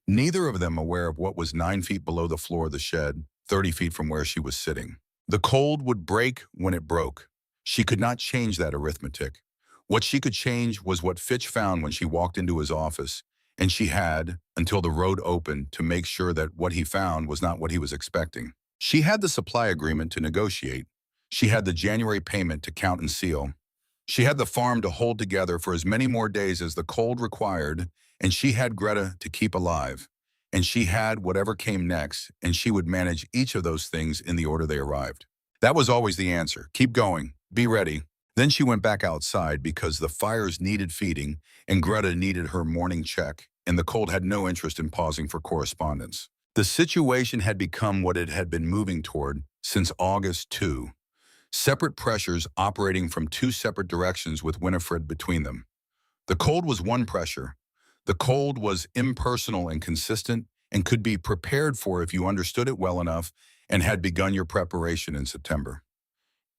neither of them aware of what was 9 feet below the floor of the shed, 30 feet from where she was sitting. The cold would break when it broke. She could not change that arithmetic. What she could change was what Fitch found when she walked into his office, and she had until the road opened to make sure that what he found was not what he was expecting. She had the supply agreement to negotiate. She had the January payment to count and seal. She had the farm to hold together for as many more days as the cold required, and she had Greta to keep alive. And she had whatever came next, and she would manage each of those things in the order they arrived. That was always the answer. Keep going. Be ready. Then she went back outside because the fires needed feeding and Greta needed her morning check, and the cold had no interest in pausing for correspondence. The situation had become what it had been moving toward since August 2. Separate pressures operating from two separate directions with Winifred between them. The cold was one pressure. The cold was impersonal and consistent and could be prepared for if you understood it well enough and had begun your preparation in September.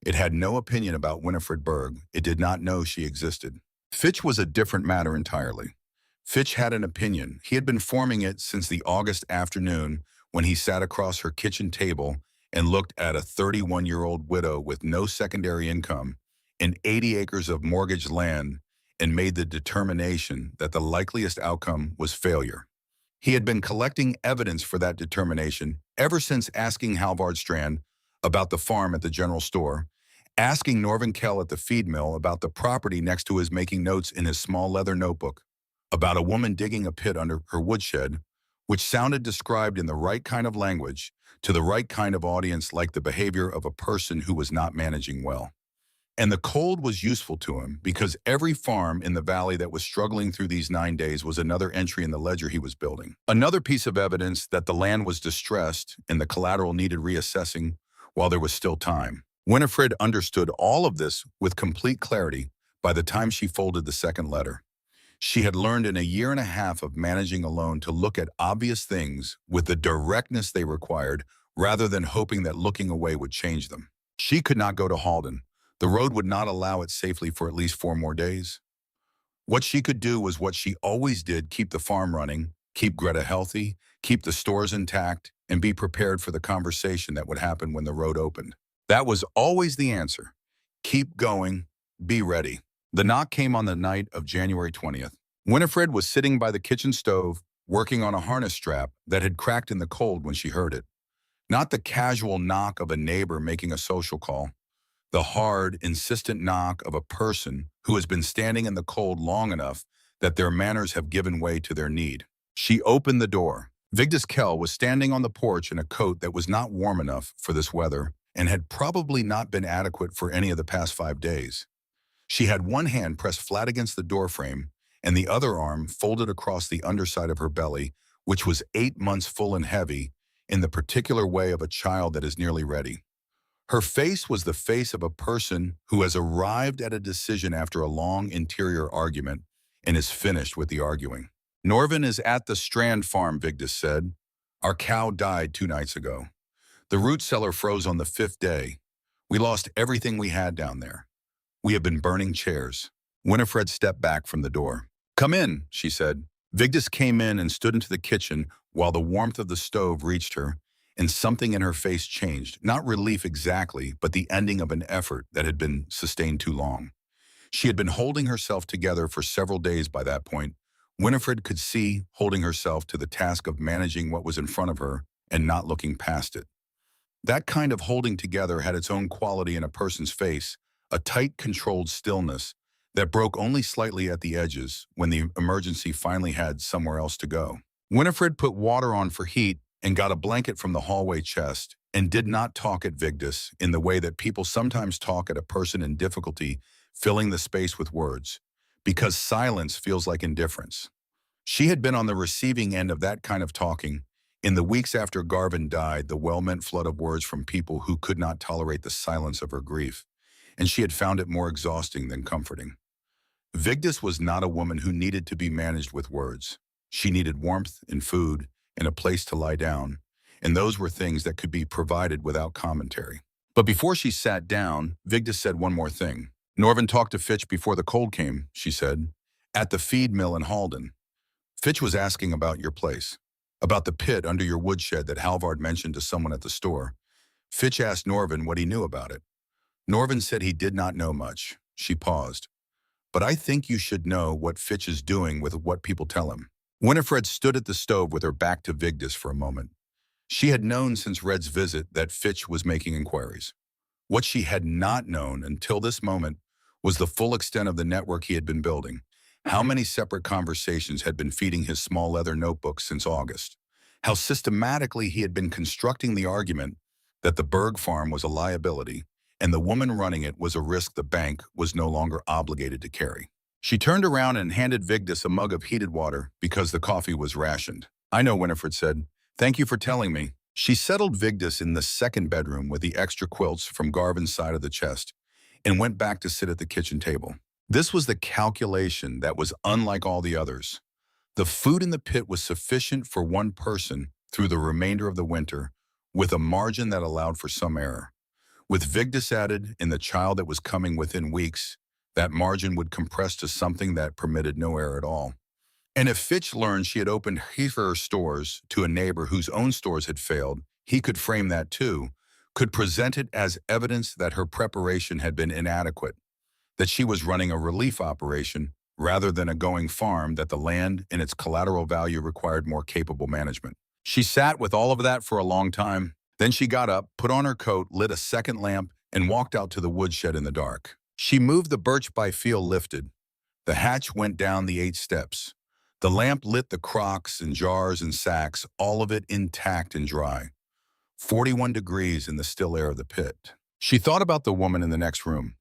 It had no opinion about Winifred Berg. It did not know she existed. Fitch was a different matter entirely. Fitch had an opinion. He had been forming it since the August afternoon when he sat across her kitchen table and looked at a 31-year-old widow with no secondary income and 80 acres of mortgaged land and made the determination that the likeliest outcome was failure. He had been collecting evidence for that determination ever since asking Halvard Strand about the farm at the general store, asking Norvin Kell at the feed mill about the property next to his, making notes in his small leather notebook, about a woman digging a pit under her woodshed, which sounded described in the right kind of language to the right kind of audience, like the behavior of a person who was not managing well. And the cold was useful to him because every farm in the valley that was struggling through these 9 days was another entry in the ledger he was building. Another piece of evidence that the land was distressed and the collateral needed reassessing while there was still time. Winifred understood all of this with complete clarity by the time she folded the second letter. She had learned in a year and a half of managing alone to look at obvious things with the directness they required rather than hoping that looking away would change them. She could not go to Halden. The road would not allow it safely for at least 4 more days. What she could do was what she always did: keep the farm running, keep Greta healthy, keep the stores intact, and be prepared for the conversation that would happen when the road opened. That was always the answer. Keep going, be ready. The knock came on the night of January 20th. Winifred was sitting by the kitchen stove, working on a harness strap that had cracked in the cold when she heard it. Not the casual knock of a neighbor making a social call. The hard, insistent knock of a person who has been standing in the cold long enough that their manners have given way to their need. She opened the door. Vigdis Kell was standing on the porch in a coat that was not warm enough for this weather and had probably not been adequate for any of the past 5 days. She had one hand pressed flat against the doorframe and the other arm folded across the underside of her belly, which was 8 months full and heavy, in the particular way of a child that is nearly ready. Her face was the face of a person who has arrived at a decision after a long interior argument and is finished with the arguing. Norvin is at the Strand farm, Vigdis said. Our cow died 2 nights ago. The root cellar froze on the 5th day. We lost everything we had down there. We have been burning chairs. Winifred stepped back from the door. Come in, she said. Vigdis came in and stood into the kitchen while the warmth of the stove reached her, and something in her face changed. Not relief exactly, but the ending of an effort that had been sustained too long. She had been holding herself together for several days by that point. Winifred could see holding herself to the task of managing what was in front of her and not looking past it. That kind of holding together had its own quality in a person's face, a tight, controlled stillness that broke only slightly at the edges when the emergency finally had somewhere else to go. Winifred put water on for heat and got a blanket from the hallway chest and did not talk at Vigdis in the way that people sometimes talk at a person in difficulty filling the space with words, because silence feels like indifference. She had been on the receiving end of that kind of talking. In the weeks after Garvin died, the well-meant flood of words from people who could not tolerate the silence of her grief, and she had found it more exhausting than comforting. Vigdis was not a woman who needed to be managed with words. She needed warmth and food and a place to lie down, and those were things that could be provided without commentary. But before she sat down, Vigdis said one more thing. Norvin talked to Fitch before the cold came, she said, at the feed mill in Halden. Fitch was asking about your place, about the pit under your woodshed that Halvard mentioned to someone at the store. Fitch asked Norvin what he knew about it. Norvin said he did not know much. She paused. But I think you should know what Fitch is doing with what people tell him. Winifred stood at the stove with her back to Vigdis for a moment. She had known since Red's visit that Fitch was making inquiries. What she had not known until this moment was the full extent of the network he had been building. How many separate conversations had been feeding his small leather notebook since August? How systematically he had been constructing the argument that the Berg farm was a liability and the woman running it was a risk the bank was no longer obligated to carry. She turned around and handed Vigdis a mug of heated water because the coffee was rationed. I know, Winifred said. Thank you for telling me. She settled Vigdis in the second bedroom with the extra quilts from Garvin's side of the chest and went back to sit at the kitchen table. This was the calculation that was unlike all the others. The food in the pit was sufficient for one person through the remainder of the winter, with a margin that allowed for some error. With Vigdis added and the child that was coming within weeks, that margin would compress to something that permitted no error at all. And if Fitch learned she had opened her stores to a neighbor whose own stores had failed, he could frame that too, could present it as evidence that her preparation had been inadequate, that she was running a relief operation rather than a going farm, that the land and its collateral value required more capable management. She sat with all of that for a long time. Then she got up, put on her coat, lit a second lamp, and walked out to the woodshed in the dark. She moved the birch by feel lifted. The hatch went down the 8 steps. The lamp lit the crocks and jars and sacks, all of it intact and dry. 41 degrees in the still air of the pit. She thought about the woman in the next room.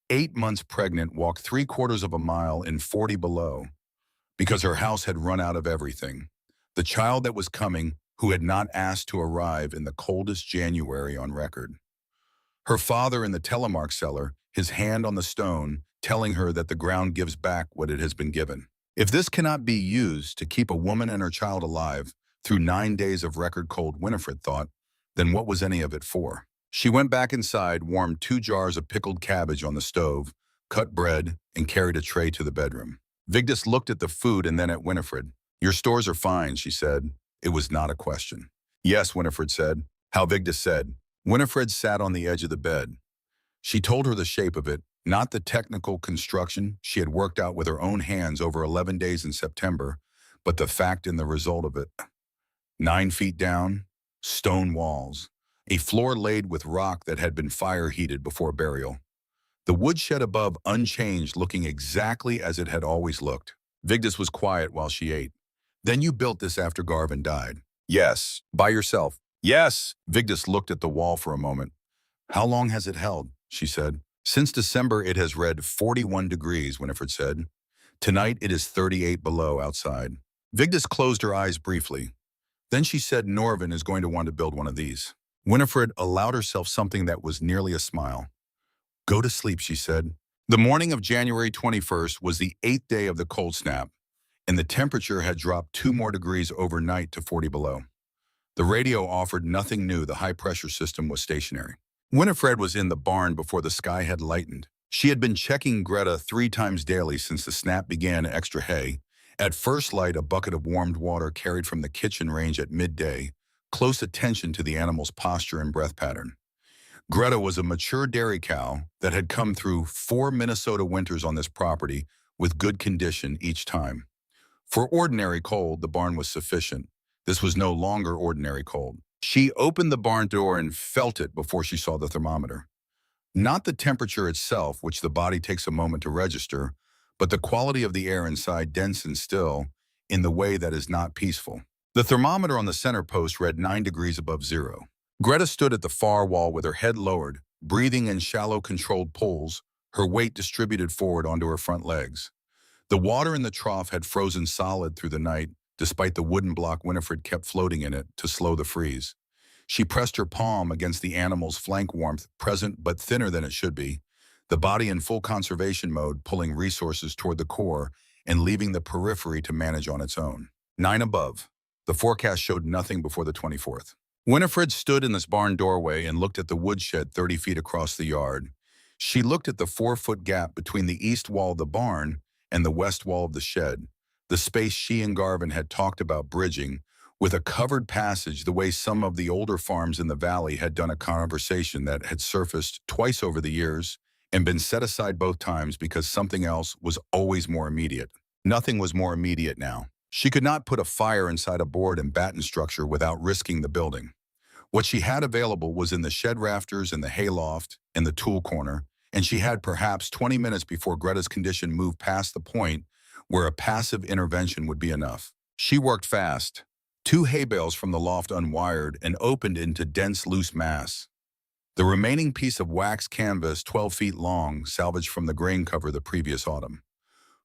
8 months pregnant, walked 3/4 of a mile in 40 below because her house had run out of everything. The child that was coming, who had not asked to arrive in the coldest January on record. Her father in the telemark cellar, his hand on the stone, telling her that the ground gives back what it has been given. If this cannot be used to keep a woman and her child alive through 9 days of record cold, Winifred thought, then what was any of it for? She went back inside, warmed 2 jars of pickled cabbage on the stove, cut bread, and carried a tray to the bedroom. Vigdis looked at the food and then at Winifred. Your stores are fine, she said. It was not a question. Yes, Winifred said. How Vigdis said. Winifred sat on the edge of the bed. She told her the shape of it, not the technical construction she had worked out with her own hands over 11 days in September, but the fact and the result of it. 9 feet down, stone walls, a floor laid with rock that had been fire heated before burial. The woodshed above unchanged, looking exactly as it had always looked. Vigdis was quiet while she ate. Then you built this after Garvin died? Yes. By yourself? Yes. Vigdis looked at the wall for a moment. How long has it held? She said. Since December it has read 41 degrees, Winifred said. Tonight it is 38 below outside. Vigdis closed her eyes briefly. Then she said Norvin is going to want to build one of these. Winifred allowed herself something that was nearly a smile. Go to sleep, she said. The morning of January 21st was the 8th day of the cold snap, and the temperature had dropped 2 more degrees overnight to 40 below. The radio offered nothing new. The high-pressure system was stationary. Winifred was in the barn before the sky had lightened. She had been checking Greta 3 times daily since the snap began. Extra hay. At first light, a bucket of warmed water carried from the kitchen range at midday, close attention to the animal's posture and breath pattern. Greta was a mature dairy cow that had come through 4 Minnesota winters on this property with good condition each time. For ordinary cold, the barn was sufficient. This was no longer ordinary cold. She opened the barn door and felt it before she saw the thermometer. Not the temperature itself, which the body takes a moment to register, but the quality of the air inside, dense and still, in the way that is not peaceful. The thermometer on the center post read 9 degrees above zero. Greta stood at the far wall with her head lowered, breathing in shallow, controlled pulls, her weight distributed forward onto her front legs. The water in the trough had frozen solid through the night, despite the wooden block Winifred kept floating in it to slow the freeze. She pressed her palm against the animal's flank, warmth present but thinner than it should be, the body in full conservation mode, pulling resources toward the core and leaving the periphery to manage on its own. 9 above. The forecast showed nothing before the 24th. Winifred stood in this barn doorway and looked at the woodshed 30 feet across the yard. She looked at the 4-foot gap between the east wall of the barn and the west wall of the shed, the space she and Garvin had talked about bridging, with a covered passage the way some of the older farms in the valley had done, a conversation that had surfaced twice over the years and been set aside both times because something else was always more immediate. Nothing was more immediate now. She could not put a fire inside a board and batten structure without risking the building. What she had available was in the shed rafters and the hayloft and the tool corner, and she had perhaps 20 minutes before Greta's condition moved past the point where a passive intervention would be enough. She worked fast. 2 hay bales from the loft unwired and opened into dense, loose mass. The remaining piece of wax canvas, 12 feet long, salvaged from the grain cover the previous autumn.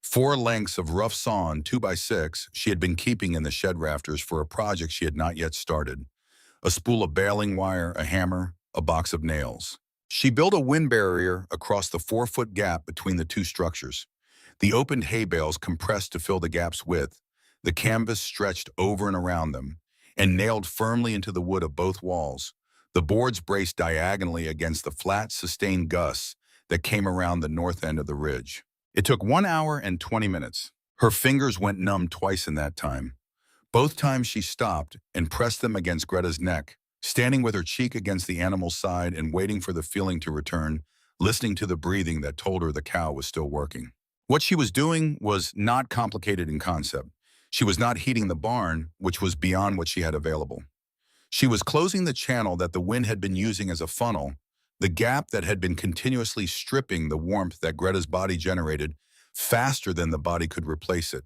4 lengths of rough sawn 2x6 she had been keeping in the shed rafters for a project she had not yet started. A spool of baling wire, a hammer, a box of nails. She built a wind barrier across the 4-foot gap between the 2 structures. The opened hay bales compressed to fill the gap's width, the canvas stretched over and around them, and nailed firmly into the wood of both walls. The boards braced diagonally against the flat, sustained gusts that came around the north end of the ridge. It took 1 hour and 20 minutes. Her fingers went numb twice in that time. Both times she stopped and pressed them against Greta's neck, standing with her cheek against the animal's side and waiting for the feeling to return, listening to the breathing that told her the cow was still working. What she was doing was not complicated in concept. She was not heating the barn, which was beyond what she had available. She was closing the channel that the wind had been using as a funnel, the gap that had been continuously stripping the warmth that Greta's body generated faster than the body could replace it.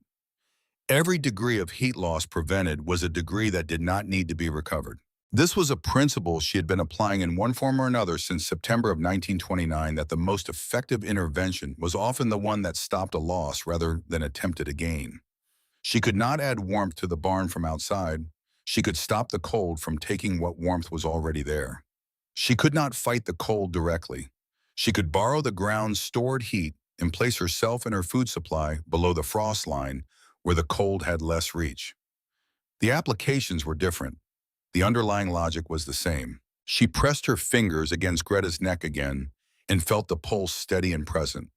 Every degree of heat loss prevented was a degree that did not need to be recovered. This was a principle she had been applying in one form or another since September of 1929, that the most effective intervention was often the one that stopped a loss rather than attempted a gain. She could not add warmth to the barn from outside. She could stop the cold from taking what warmth was already there. She could not fight the cold directly. She could borrow the ground's stored heat and place herself and her food supply below the frost line where the cold had less reach. The applications were different. The underlying logic was the same. She pressed her fingers against Greta's neck again and felt the pulse steady and present.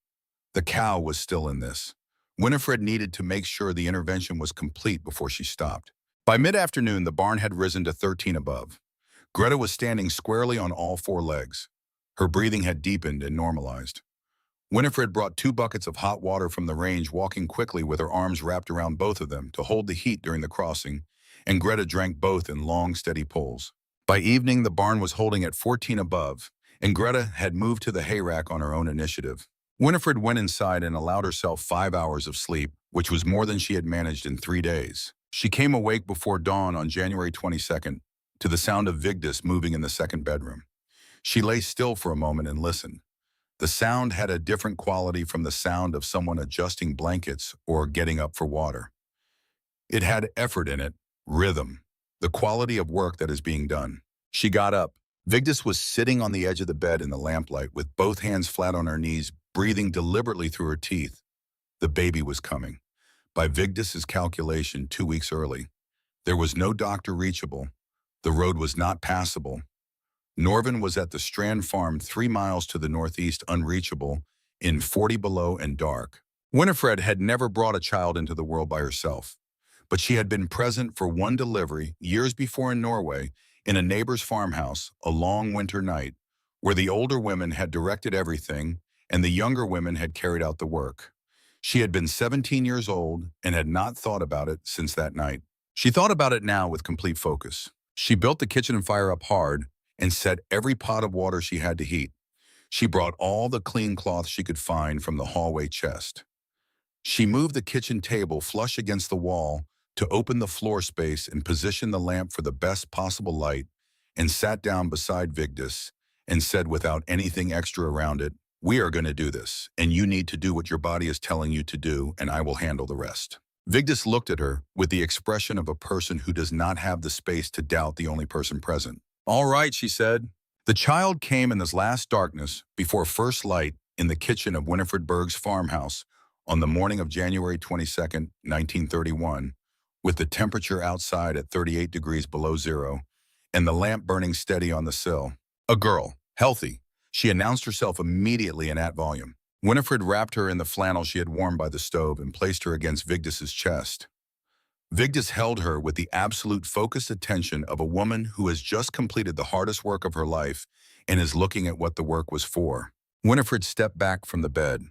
The cow was still in this. Winifred needed to make sure the intervention was complete before she stopped. By mid-afternoon, the barn had risen to 13 above. Greta was standing squarely on all four legs. Her breathing had deepened and normalized. Winifred brought 2 buckets of hot water from the range, walking quickly with her arms wrapped around both of them to hold the heat during the crossing, and Greta drank both in long, steady pulls. By evening, the barn was holding at 14 above, and Greta had moved to the hay rack on her own initiative. Winifred went inside and allowed herself 5 hours of sleep, which was more than she had managed in 3 days. She came awake before dawn on January 22nd to the sound of Vigdis moving in the second bedroom. She lay still for a moment and listened. The sound had a different quality from the sound of someone adjusting blankets or getting up for water. It had effort in it, rhythm, the quality of work that is being done. She got up. Vigdis was sitting on the edge of the bed in the lamplight with both hands flat on her knees, breathing deliberately through her teeth. The baby was coming. By Vigdis's calculation, 2 weeks early. There was no doctor reachable. The road was not passable. Norvin was at the Strand farm 3 miles to the northeast, unreachable, in 40 below and dark. Winifred had never brought a child into the world by herself, but she had been present for one delivery years before in Norway, in a neighbor's farmhouse, a long winter night, where the older women had directed everything and the younger women had carried out the work. She had been 17 years old and had not thought about it since that night. She thought about it now with complete focus. She built the kitchen fire up hard and set every pot of water she had to heat. She brought all the clean cloth she could find from the hallway chest. She moved the kitchen table flush against the wall to open the floor space and position the lamp for the best possible light, and sat down beside Vigdis and said without anything extra around it, "We are going to do this, and you need to do what your body is telling you to do, and I will handle the rest." Vigdis looked at her with the expression of a person who does not have the space to doubt the only person present. "All right," she said. The child came in this last darkness before first light in the kitchen of Winifred Berg's farmhouse on the morning of January 22nd, 1931, with the temperature outside at 38 degrees below zero and the lamp burning steady on the sill. A girl, healthy. She announced herself immediately and at volume. Winifred wrapped her in the flannel she had worn by the stove and placed her against Vigdis's chest. Vigdis held her with the absolute focused attention of a woman who has just completed the hardest work of her life and is looking at what the work was for. Winifred stepped back from the bed.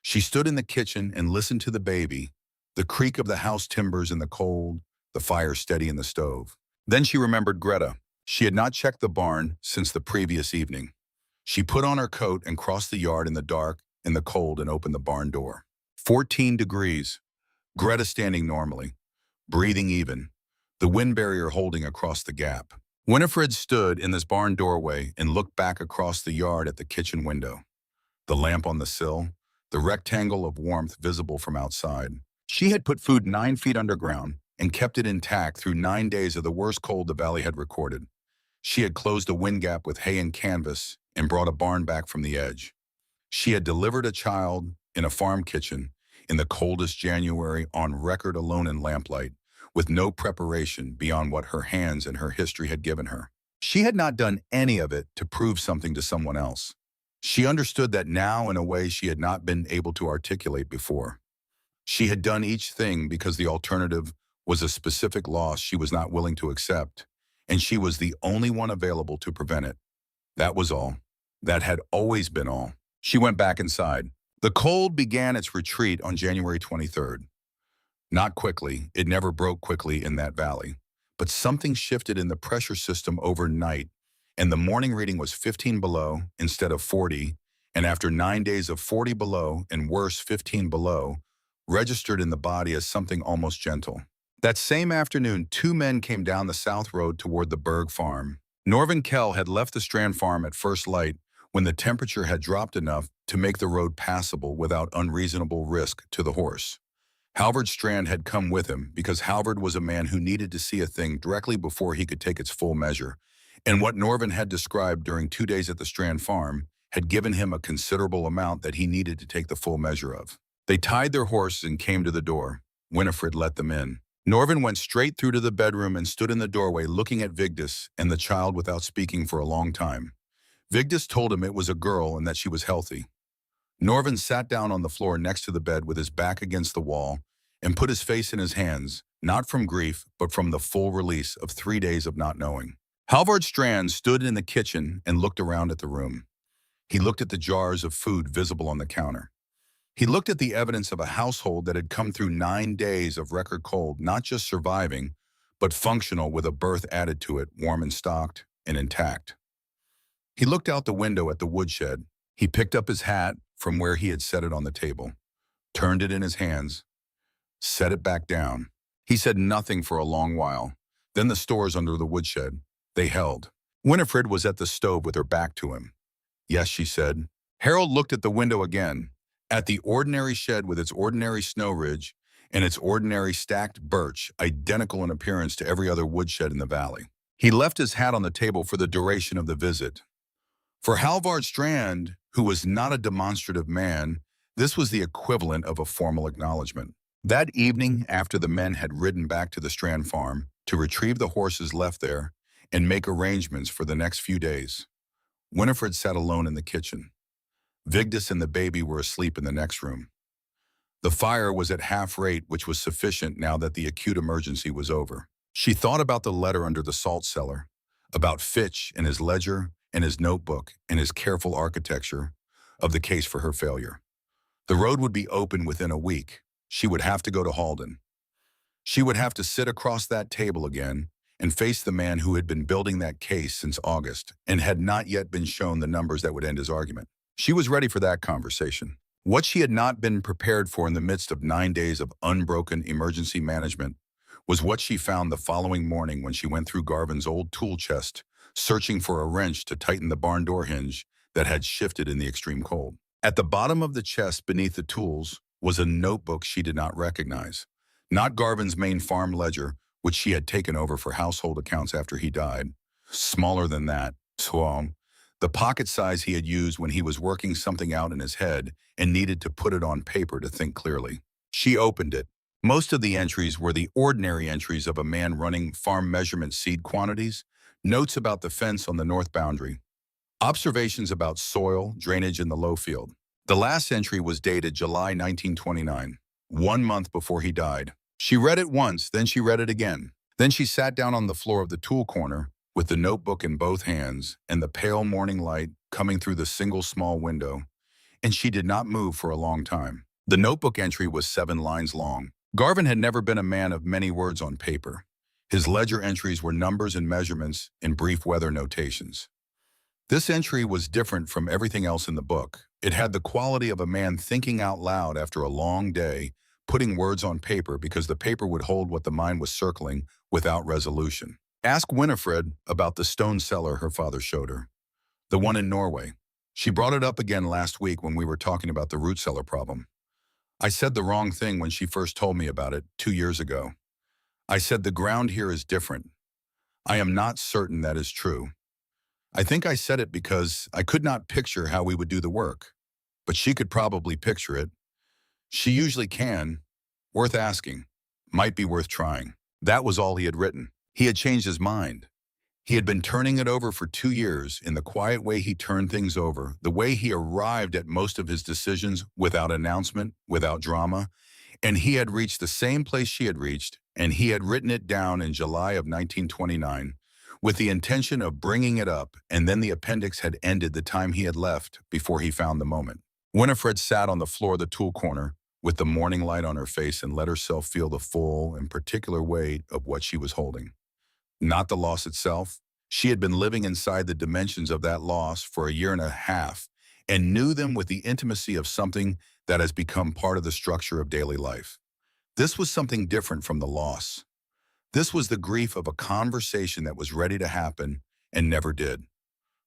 She stood in the kitchen and listened to the baby, the creak of the house timbers in the cold, the fire steady in the stove. Then she remembered Greta. She had not checked the barn since the previous evening. She put on her coat and crossed the yard in the dark, in the cold, and opened the barn door. 14 degrees. Greta standing normally, breathing even, the wind barrier holding across the gap. Winifred stood in this barn doorway and looked back across the yard at the kitchen window. The lamp on the sill, the rectangle of warmth visible from outside. She had put food 9 feet underground and kept it intact through 9 days of the worst cold the valley had recorded. She had closed a wind gap with hay and canvas and brought a barn back from the edge. She had delivered a child in a farm kitchen in the coldest January on record, alone in lamplight, with no preparation beyond what her hands and her history had given her. She had not done any of it to prove something to someone else. She understood that now in a way she had not been able to articulate before. She had done each thing because the alternative was a specific loss she was not willing to accept, and she was the only one available to prevent it. That was all. That had always been all. She went back inside. The cold began its retreat on January 23rd. Not quickly, it never broke quickly in that valley, but something shifted in the pressure system overnight, and the morning reading was 15 below instead of 40, and after 9 days of 40 below and worse 15 below, registered in the body as something almost gentle. That same afternoon, 2 men came down the south road toward the Berg farm. Norvin Kell had left the Strand farm at first light when the temperature had dropped enough to make the road passable without unreasonable risk to the horse. Halvard Strand had come with him because Halvard was a man who needed to see a thing directly before he could take its full measure, And what Norvin had described during 2 days at the Strand farm had given him a considerable amount that he needed to take the full measure of. They tied their horses and came to the door. Winifred let them in. Norvin went straight through to the bedroom and stood in the doorway looking at Vigdis and the child without speaking for a long time. Vigdis told him it was a girl and that she was healthy. Norvin sat down on the floor next to the bed with his back against the wall and put his face in his hands, not from grief, but from the full release of 3 days of not knowing. Halvard Strand stood in the kitchen and looked around at the room. He looked at the jars of food visible on the counter. He looked at the evidence of a household that had come through 9 days of record cold, not just surviving, but functional with a berth added to it, warm and stocked and intact. He looked out the window at the woodshed. He picked up his hat from where he had set it on the table, turned it in his hands, set it back down. He said nothing for a long while. Then the stores under the woodshed, they held. Winifred was at the stove with her back to him. Yes, she said. Harold looked at the window again, at the ordinary shed with its ordinary snow ridge and its ordinary stacked birch, identical in appearance to every other woodshed in the valley. He left his hat on the table for the duration of the visit. For Halvard Strand, who was not a demonstrative man, this was the equivalent of a formal acknowledgement. That evening, after the men had ridden back to the Strand farm to retrieve the horses left there and make arrangements for the next few days, Winifred sat alone in the kitchen. Vigdis and the baby were asleep in the next room. The fire was at half rate, which was sufficient now that the acute emergency was over. She thought about the letter under the salt cellar, about Fitch and his ledger and his notebook and his careful architecture of the case for her failure. The road would be open within a week. She would have to go to Halden. She would have to sit across that table again and face the man who had been building that case since August and had not yet been shown the numbers that would end his argument. She was ready for that conversation. What she had not been prepared for in the midst of 9 days of unbroken emergency management was what she found the following morning when she went through Garvin's old tool chest, searching for a wrench to tighten the barn door hinge that had shifted in the extreme cold. At the bottom of the chest beneath the tools was a notebook she did not recognize. Not Garvin's main farm ledger, which she had taken over for household accounts after he died. Smaller than that, the pocket size he had used when he was working something out in his head and needed to put it on paper to think clearly. She opened it. Most of the entries were the ordinary entries of a man running farm measurement seed quantities, notes about the fence on the north boundary, observations about soil, drainage in the low field. The last entry was dated July 1929, 1 month before he died. She read it once, then she read it again. Then she sat down on the floor of the tool corner with the notebook in both hands and the pale morning light coming through the single small window, and she did not move for a long time. The notebook entry was 7 lines long. Garvin had never been a man of many words on paper. His ledger entries were numbers and measurements and brief weather notations. This entry was different from everything else in the book. It had the quality of a man thinking out loud after a long day, putting words on paper because the paper would hold what the mind was circling without resolution. Ask Winifred about the stone cellar her father showed her, the one in Norway. She brought it up again last week when we were talking about the root cellar problem. I said the wrong thing when she first told me about it 2 years ago. I said the ground here is different. I am not certain that is true. I think I said it because I could not picture how we would do the work, but she could probably picture it. She usually can. Worth asking. Might be worth trying. That was all he had written. He had changed his mind. He had been turning it over for 2 years in the quiet way he turned things over, the way he arrived at most of his decisions without announcement, without drama, and he had reached the same place she had reached, and he had written it down in July of 1929 with the intention of bringing it up, and then the appendix had ended the time he had left before he found the moment. Winifred sat on the floor of the tool corner with the morning light on her face and let herself feel the full and particular weight of what she was holding. Not the loss itself. She had been living inside the dimensions of that loss for a year and a half and knew them with the intimacy of something that has become part of the structure of daily life. This was something different from the loss. This was the grief of a conversation that was ready to happen and never did.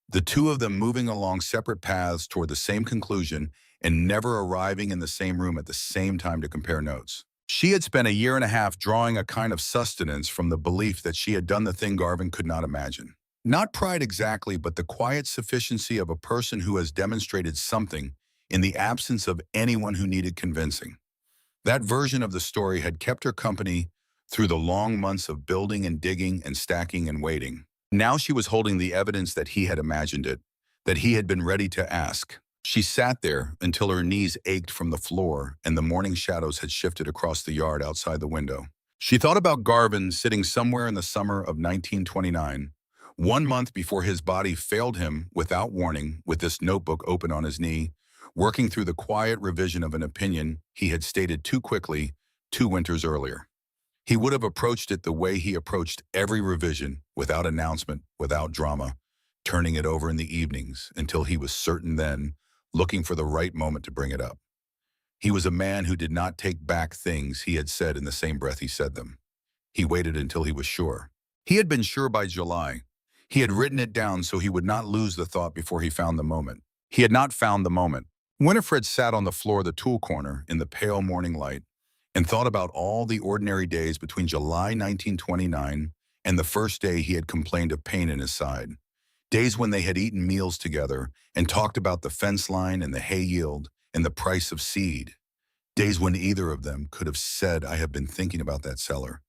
The two of them moving along separate paths toward the same conclusion and never arriving in the same room at the same time to compare notes. She had spent a year and a half drawing a kind of sustenance from the belief that she had done the thing Garvin could not imagine. Not pride exactly, but the quiet sufficiency of a person who has demonstrated something in the absence of anyone who needed convincing. That version of the story had kept her company through the long months of building and digging and stacking and waiting. Now she was holding the evidence that he had imagined it, that he had been ready to ask. She sat there until her knees ached from the floor and the morning shadows had shifted across the yard outside the window. She thought about Garvin sitting somewhere in the summer of 1929, 1 month before his body failed him without warning, with this notebook open on his knee, working through the quiet revision of an opinion he had stated too quickly 2 winters earlier. He would have approached it the way he approached every revision, without announcement, without drama, turning it over in the evenings until he was certain then, looking for the right moment to bring it up. He was a man who did not take back things he had said in the same breath he said them. He waited until he was sure. He had been sure by July. He had written it down so he would not lose the thought before he found the moment. He had not found the moment. Winifred sat on the floor of the tool corner in the pale morning light and thought about all the ordinary days between July 1929 and the first day he had complained of pain in his side. Days when they had eaten meals together and talked about the fence line and the hay yield and the price of seed. Days when either of them could have said, "I have been thinking about that cellar."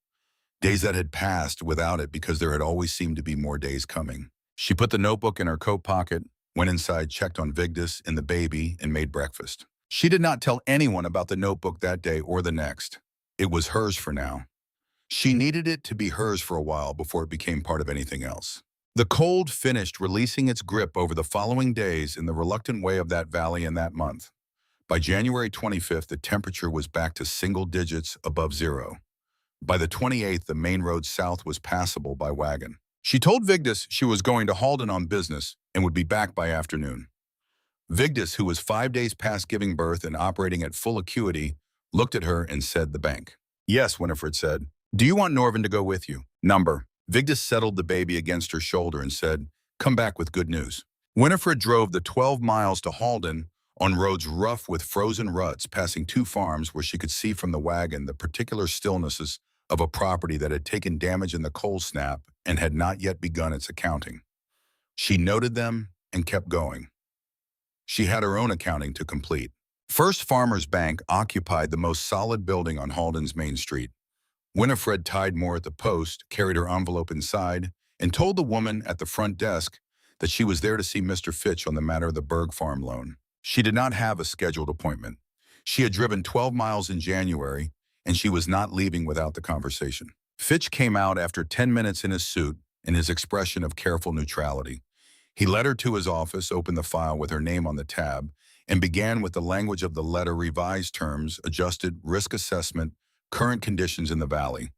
Days that had passed without it because there had always seemed to be more days coming. She put the notebook in her coat pocket, went inside, checked on Vigdis and the baby, and made breakfast. She did not tell anyone about the notebook that day or the next. It was hers for now. She needed it to be hers for a while before it became part of anything else. The cold finished releasing its grip over the following days in the reluctant way of that valley in that month. By January 25th, the temperature was back to single digits above zero. By the 28th, the main road south was passable by wagon. She told Vigdis she was going to Halden on business and would be back by afternoon. Vigdis, who was 5 days past giving birth and operating at full acuity, looked at her and said the bank. "Yes," Winifred said. "Do you want Norvin to go with you?" Number. Vigdis settled the baby against her shoulder and said, "Come back with good news." Winifred drove the 12 miles to Halden on roads rough with frozen ruts, passing 2 farms where she could see from the wagon the particular stillnesses of a property that had taken damage in the cold snap and had not yet begun its accounting. She noted them and kept going. She had her own accounting to complete. First Farmers Bank occupied the most solid building on Halden's main street. Winifred tied more at the post, carried her envelope inside, and told the woman at the front desk that she was there to see Mr. Fitch on the matter of the Berg Farm loan. She did not have a scheduled appointment. She had driven 12 miles in January, and she was not leaving without the conversation. Fitch came out after 10 minutes in his suit and his expression of careful neutrality. He led her to his office, opened the file with her name on the tab, and began with the language of the letter: revised terms, adjusted risk assessment, current conditions in the valley.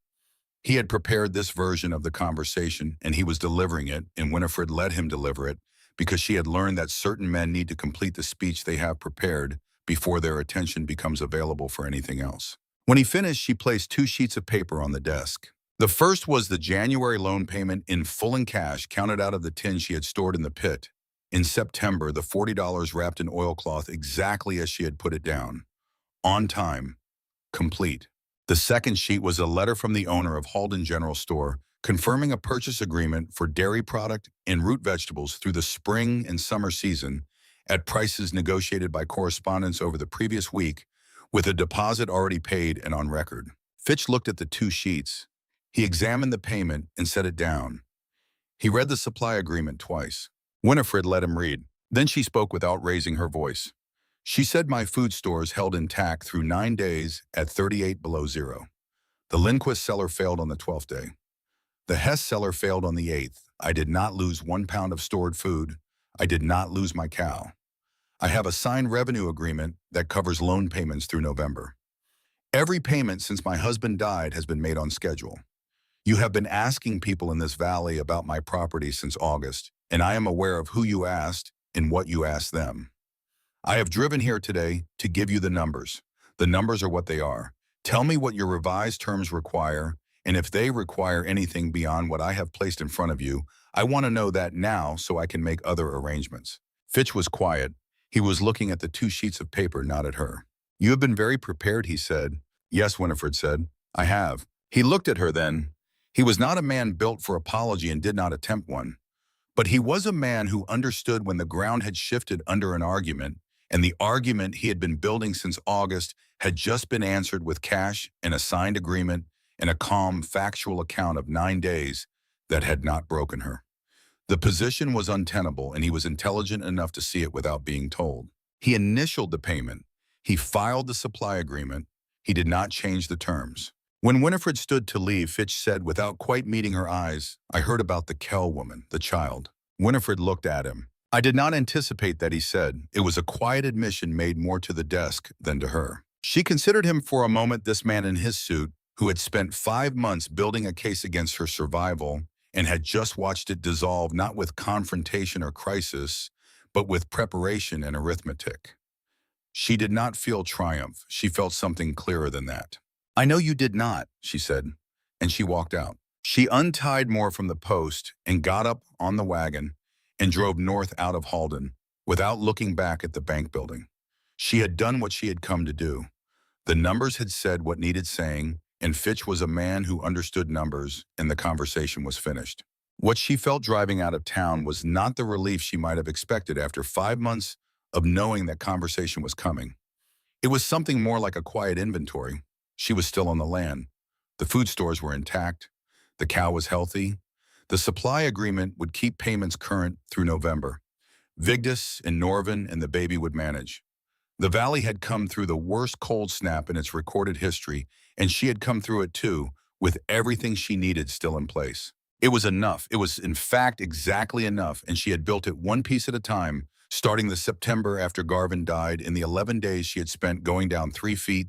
He had prepared this version of the conversation, and he was delivering it, and Winifred let him deliver it, because she had learned that certain men need to complete the speech they have prepared before their attention becomes available for anything else. When he finished, she placed 2 sheets of paper on the desk. The first was the January loan payment in full in cash, counted out of the tin she had stored in the pit. In September, the $40 wrapped in oilcloth exactly as she had put it down. On time. Complete. The second sheet was a letter from the owner of Halden General Store confirming a purchase agreement for dairy product and root vegetables through the spring and summer season at prices negotiated by correspondence over the previous week, with a deposit already paid and on record. Fitch looked at the 2 sheets. He examined the payment and set it down. He read the supply agreement twice. Winifred let him read. Then she spoke without raising her voice. She said, "My food stores held intact through 9 days at 38 below zero. The Lindquist cellar failed on the 12th day. The Hess cellar failed on the 8th. I did not lose 1 pound of stored food. I did not lose my cow. I have a signed revenue agreement that covers loan payments through November. Every payment since my husband died has been made on schedule. You have been asking people in this valley about my property since August, and I am aware of who you asked and what you asked them. I have driven here today to give you the numbers. The numbers are what they are. Tell me what your revised terms require, and if they require anything beyond what I have placed in front of you, I want to know that now so I can make other arrangements." Fitch was quiet. He was looking at the 2 sheets of paper, not at her. "You have been very prepared," he said. "Yes," Winifred said. "I have." He looked at her then. He was not a man built for apology and did not attempt one. But he was a man who understood when the ground had shifted under an argument, and the argument he had been building since August had just been answered with cash and a signed agreement and a calm, factual account of 9 days that had not broken her. The position was untenable, and he was intelligent enough to see it without being told. He initialed the payment. He filed the supply agreement. He did not change the terms. When Winifred stood to leave, Fitch said, without quite meeting her eyes, "I heard about the Kell woman, the child." Winifred looked at him. "I did not anticipate that," he said. It was a quiet admission made more to the desk than to her. She considered him for a moment, this man in his suit, who had spent 5 months building a case against her survival and had just watched it dissolve, not with confrontation or crisis, but with preparation and arithmetic. She did not feel triumph. She felt something clearer than that. "I know you did not," she said, and she walked out. She untied more from the post and got up on the wagon and drove north out of Halden without looking back at the bank building. She had done what she had come to do. The numbers had said what needed saying, and Fitch was a man who understood numbers, and the conversation was finished. What she felt driving out of town was not the relief she might have expected after 5 months of knowing that conversation was coming. It was something more like a quiet inventory. She was still on the land. The food stores were intact. The cow was healthy. The supply agreement would keep payments current through November. Vigdis and Norvin and the baby would manage. The valley had come through the worst cold snap in its recorded history, and she had come through it too, with everything she needed still in place. It was enough. It was, in fact, exactly enough, and she had built it one piece at a time, starting the September after Garvin died. In the 11 days she had spent going down 3 feet,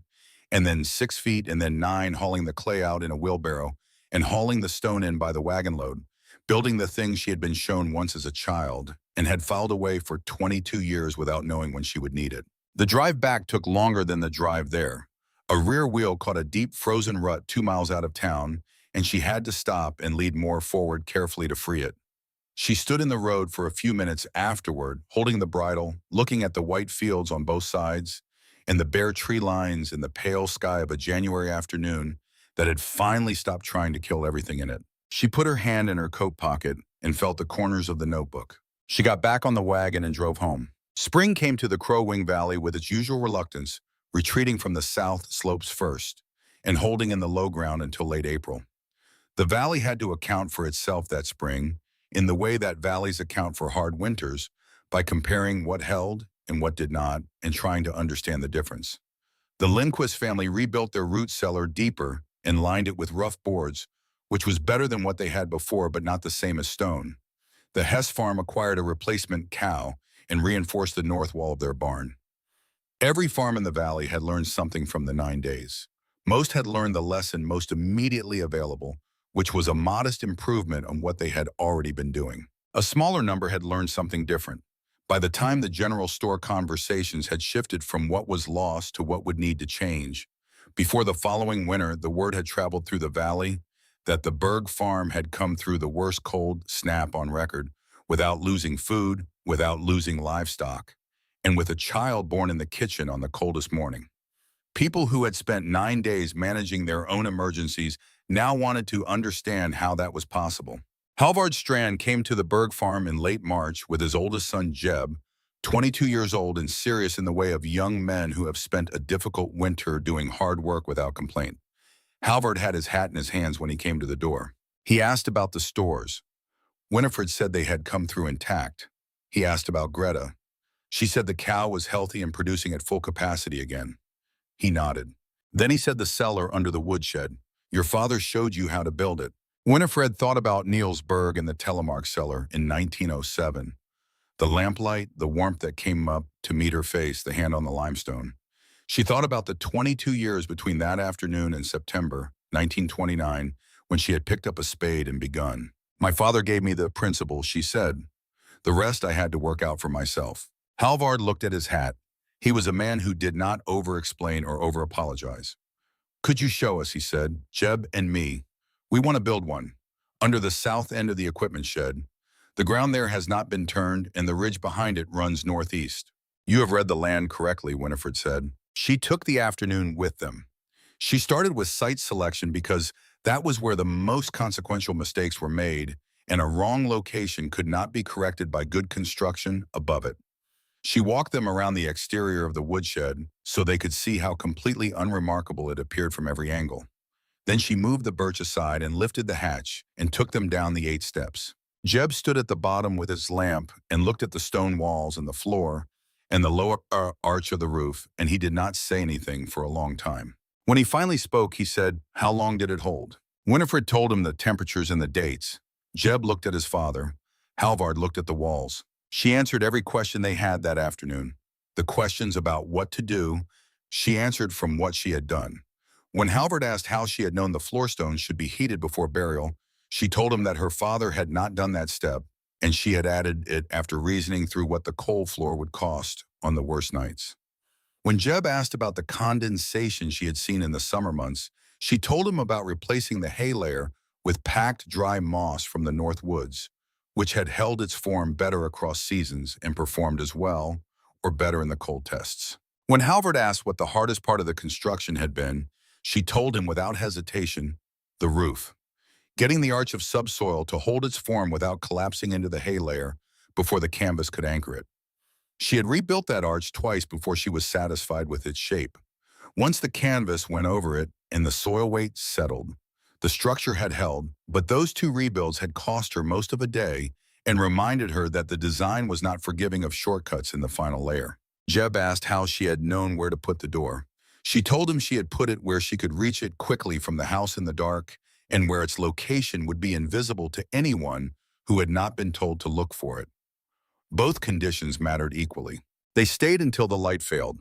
and then 6 feet, and then 9, hauling the clay out in a wheelbarrow, and hauling the stone in by the wagon load, building the things she had been shown once as a child, and had filed away for 22 years without knowing when she would need it. The drive back took longer than the drive there. A rear wheel caught a deep frozen rut 2 miles out of town, and she had to stop and lead more forward carefully to free it. She stood in the road for a few minutes afterward, holding the bridle, looking at the white fields on both sides, and the bare tree lines in the pale sky of a January afternoon that had finally stopped trying to kill everything in it. She put her hand in her coat pocket and felt the corners of the notebook. She got back on the wagon and drove home. Spring came to the Crow Wing Valley with its usual reluctance, retreating from the south slopes first, and holding in the low ground until late April. The valley had to account for itself that spring, in the way that valleys account for hard winters, by comparing what held and what did not, and trying to understand the difference. The Lindquist family rebuilt their root cellar deeper and lined it with rough boards, which was better than what they had before, but not the same as stone. The Hess farm acquired a replacement cow and reinforced the north wall of their barn. Every farm in the valley had learned something from the 9 days. Most had learned the lesson most immediately available, which was a modest improvement on what they had already been doing. A smaller number had learned something different. By the time the general store conversations had shifted from what was lost to what would need to change, before the following winter, the word had traveled through the valley that the Berg farm had come through the worst cold snap on record, without losing food, without losing livestock, and with a child born in the kitchen on the coldest morning. People who had spent 9 days managing their own emergencies now wanted to understand how that was possible. Halvard Strand came to the Berg farm in late March with his oldest son, Jeb, 22 years old and serious in the way of young men who have spent a difficult winter doing hard work without complaint. Halvard had his hat in his hands when he came to the door. He asked about the stores. Winifred said they had come through intact. He asked about Greta. She said the cow was healthy and producing at full capacity again. He nodded. Then he said the cellar under the woodshed. Your father showed you how to build it. Winifred thought about Niels Berg and the Telemark cellar in 1907. The lamplight, the warmth that came up to meet her face, the hand on the limestone. She thought about the 22 years between that afternoon and September 1929, when she had picked up a spade and begun. My father gave me the principle, she said. The rest I had to work out for myself. Halvard looked at his hat. He was a man who did not over-explain or over-apologize. Could you show us, he said, Jeb and me. We want to build one. Under the south end of the equipment shed. The ground there has not been turned, and the ridge behind it runs northeast. You have read the land correctly, Winifred said. She took the afternoon with them. She started with site selection because that was where the most consequential mistakes were made, and a wrong location could not be corrected by good construction above it. She walked them around the exterior of the woodshed so they could see how completely unremarkable it appeared from every angle. Then she moved the birch aside and lifted the hatch and took them down the 8 steps. Jeb stood at the bottom with his lamp and looked at the stone walls and the floor and the lower arch of the roof, and he did not say anything for a long time. When he finally spoke, he said, "How long did it hold?" Winifred told him the temperatures and the dates. Jeb looked at his father. Halvard looked at the walls. She answered every question they had that afternoon. The questions about what to do, she answered from what she had done. When Halvard asked how she had known the floor stones should be heated before burial, she told him that her father had not done that step, and she had added it after reasoning through what the coal floor would cost on the worst nights. When Jeb asked about the condensation she had seen in the summer months, she told him about replacing the hay layer with packed dry moss from the North Woods, which had held its form better across seasons and performed as well or better in the cold tests. When Halvard asked what the hardest part of the construction had been, she told him without hesitation, the roof. Getting the arch of subsoil to hold its form without collapsing into the hay layer before the canvas could anchor it. She had rebuilt that arch twice before she was satisfied with its shape. Once the canvas went over it and the soil weight settled, the structure had held, but those 2 rebuilds had cost her most of a day and reminded her that the design was not forgiving of shortcuts in the final layer. Jeb asked how she had known where to put the door. She told him she had put it where she could reach it quickly from the house in the dark and where its location would be invisible to anyone who had not been told to look for it. Both conditions mattered equally. They stayed until the light failed.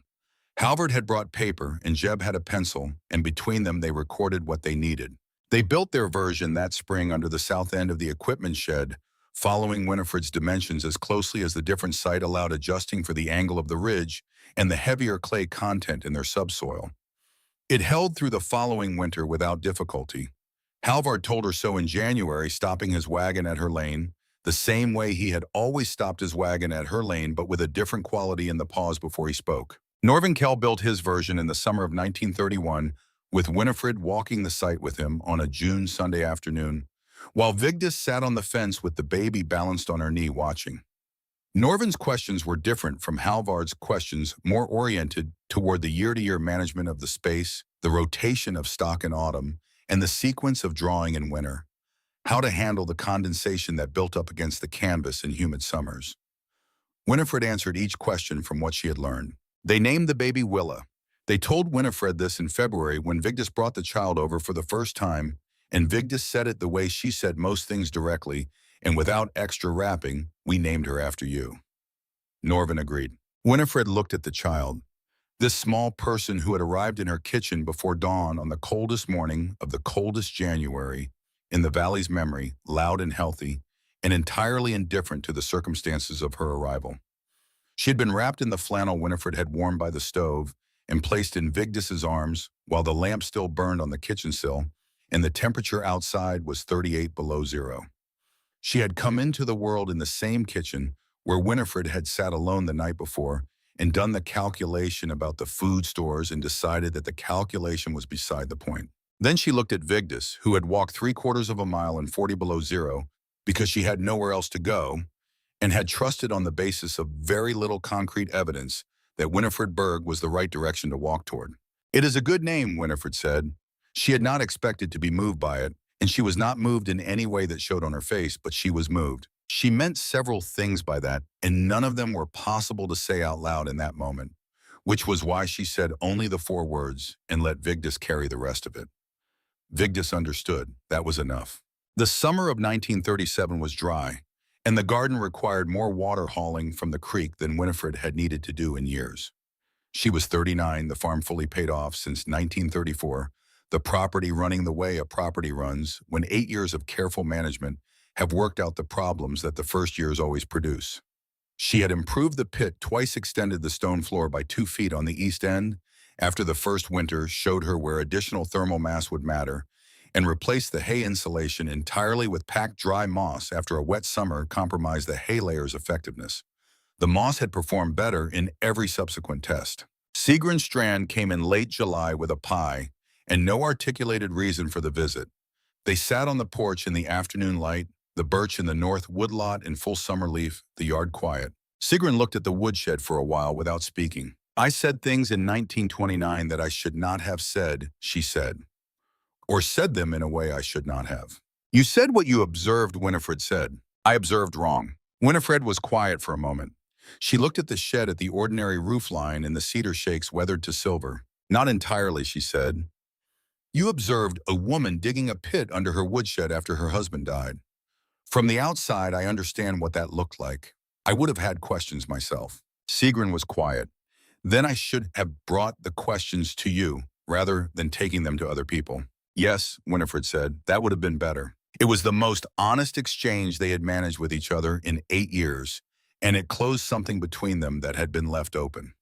Halvard had brought paper and Jeb had a pencil, and between them they recorded what they needed. They built their version that spring under the south end of the equipment shed, following Winifred's dimensions as closely as the different site allowed, adjusting for the angle of the ridge and the heavier clay content in their subsoil. It held through the following winter without difficulty. Halvard told her so in January, stopping his wagon at her lane, the same way he had always stopped his wagon at her lane, but with a different quality in the pause before he spoke. Norvenkel built his version in the summer of 1931, with Winifred walking the site with him on a June Sunday afternoon, while Vigdis sat on the fence with the baby balanced on her knee watching. Norvin's questions were different from Halvard's questions, more oriented toward the year-to-year management of the space, the rotation of stock in autumn, and the sequence of drawing in winter. How to handle the condensation that built up against the canvas in humid summers. Winifred answered each question from what she had learned. They named the baby Willa. They told Winifred this in February when Vigdis brought the child over for the first time, and Vigdis said it the way she said most things, directly, and without extra wrapping. "We named her after you." Norvin agreed. Winifred looked at the child. This small person who had arrived in her kitchen before dawn on the coldest morning of the coldest January, in the valley's memory, loud and healthy, and entirely indifferent to the circumstances of her arrival. She had been wrapped in the flannel Winifred had warmed by the stove and placed in Vigdis's arms while the lamp still burned on the kitchen sill, and the temperature outside was 38 below zero. She had come into the world in the same kitchen where Winifred had sat alone the night before and done the calculation about the food stores and decided that the calculation was beside the point. Then she looked at Vigdis, who had walked 3/4 of a mile in 40 below zero because she had nowhere else to go, and had trusted on the basis of very little concrete evidence that Winifred Berg was the right direction to walk toward. "It is a good name," Winifred said. She had not expected to be moved by it, and she was not moved in any way that showed on her face, but she was moved. She meant several things by that, and none of them were possible to say out loud in that moment, which was why she said only the 4 words and let Vigdis carry the rest of it. Vigdis understood. That was enough. The summer of 1937 was dry, and the garden required more water hauling from the creek than Winifred had needed to do in years. She was 39, the farm fully paid off since 1934, the property running the way a property runs when 8 years of careful management have worked out the problems that the first years always produce. She had improved the pit, twice extended the stone floor by 2 feet on the east end after the first winter showed her where additional thermal mass would matter, and replaced the hay insulation entirely with packed dry moss after a wet summer compromised the hay layer's effectiveness. The moss had performed better in every subsequent test. Sigrun Strand came in late July with a pie and no articulated reason for the visit. They sat on the porch in the afternoon light, the birch in the north woodlot in full summer leaf, the yard quiet. Sigrun looked at the woodshed for a while without speaking. I said things in 1929 that I should not have said, she said, or said them in a way I should not have. You said what you observed, Winifred said. I observed wrong. Winifred was quiet for a moment. She looked at the shed at the ordinary roofline and the cedar shakes weathered to silver. Not entirely, she said. You observed a woman digging a pit under her woodshed after her husband died. From the outside, I understand what that looked like. I would have had questions myself. Sigrun was quiet. Then I should have brought the questions to you, rather than taking them to other people. Yes, Winifred said, that would have been better. It was the most honest exchange they had managed with each other in 8 years, and it closed something between them that had been left open.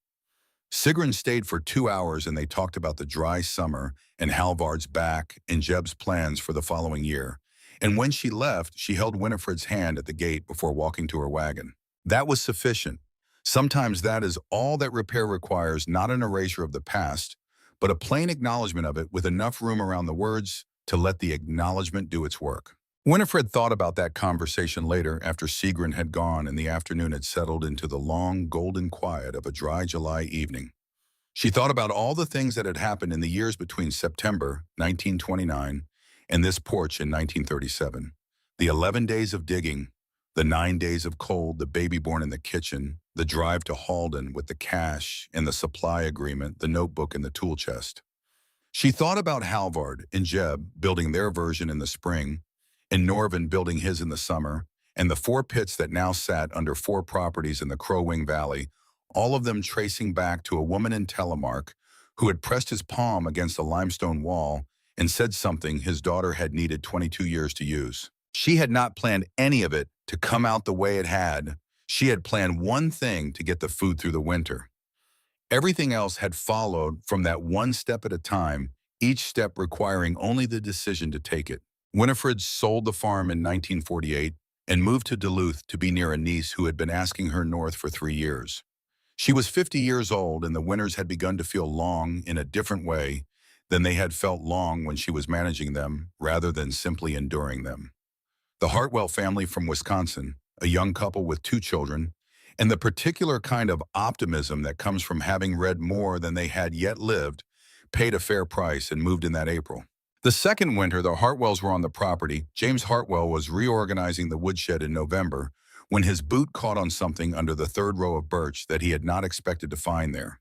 Sigrun stayed for 2 hours and they talked about the dry summer and Halvard's back and Jeb's plans for the following year. And when she left, she held Winifred's hand at the gate before walking to her wagon. That was sufficient. Sometimes that is all that repair requires, not an erasure of the past, but a plain acknowledgement of it with enough room around the words to let the acknowledgement do its work. Winifred thought about that conversation later after Sigrun had gone and the afternoon had settled into the long, golden quiet of a dry July evening. She thought about all the things that had happened in the years between September 1929 and this porch in 1937. The 11 days of digging, the 9 days of cold, the baby born in the kitchen, the drive to Halden with the cash and the supply agreement, the notebook and the tool chest. She thought about Halvard and Jeb building their version in the spring, and Norvin building his in the summer, and the 4 pits that now sat under 4 properties in the Crow Wing Valley, all of them tracing back to a woman in Telemark who had pressed his palm against a limestone wall and said something his daughter had needed 22 years to use. She had not planned any of it to come out the way it had. She had planned one thing to get the food through the winter. Everything else had followed from that one step at a time, each step requiring only the decision to take it. Winifred sold the farm in 1948 and moved to Duluth to be near a niece who had been asking her north for 3 years. She was 50 years old and the winters had begun to feel long in a different way than they had felt long when she was managing them rather than simply enduring them. The Hartwell family from Wisconsin, a young couple with 2 children, and the particular kind of optimism that comes from having read more than they had yet lived, paid a fair price and moved in that April. The second winter the Hartwells were on the property, James Hartwell was reorganizing the woodshed in November when his boot caught on something under the 3rd row of birch that he had not expected to find there.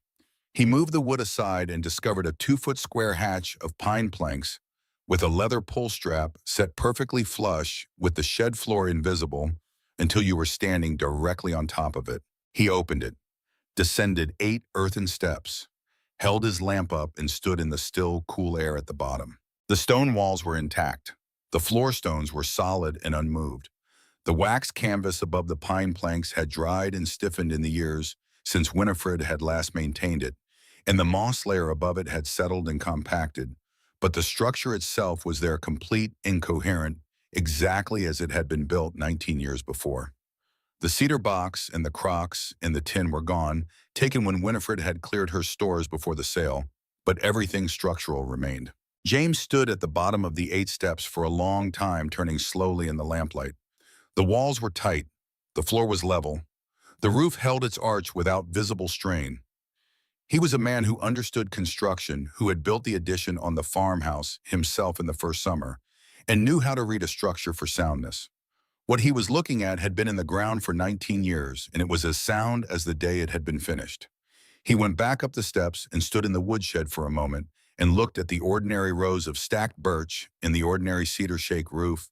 He moved the wood aside and discovered a 2-foot square hatch of pine planks with a leather pull strap set perfectly flush with the shed floor invisible until you were standing directly on top of it. He opened it, descended 8 earthen steps, held his lamp up and stood in the still, cool air at the bottom. The stone walls were intact. The floor stones were solid and unmoved. The wax canvas above the pine planks had dried and stiffened in the years since Winifred had last maintained it, and the moss layer above it had settled and compacted, but the structure itself was there complete, incoherent, exactly as it had been built 19 years before. The cedar box and the crocks and the tin were gone, taken when Winifred had cleared her stores before the sale, but everything structural remained. James stood at the bottom of the 8 steps for a long time, turning slowly in the lamplight. The walls were tight. The floor was level. The roof held its arch without visible strain. He was a man who understood construction, who had built the addition on the farmhouse himself in the first summer, and knew how to read a structure for soundness. What he was looking at had been in the ground for 19 years, and it was as sound as the day it had been finished. He went back up the steps and stood in the woodshed for a moment and looked at the ordinary rows of stacked birch and the ordinary cedar shake roof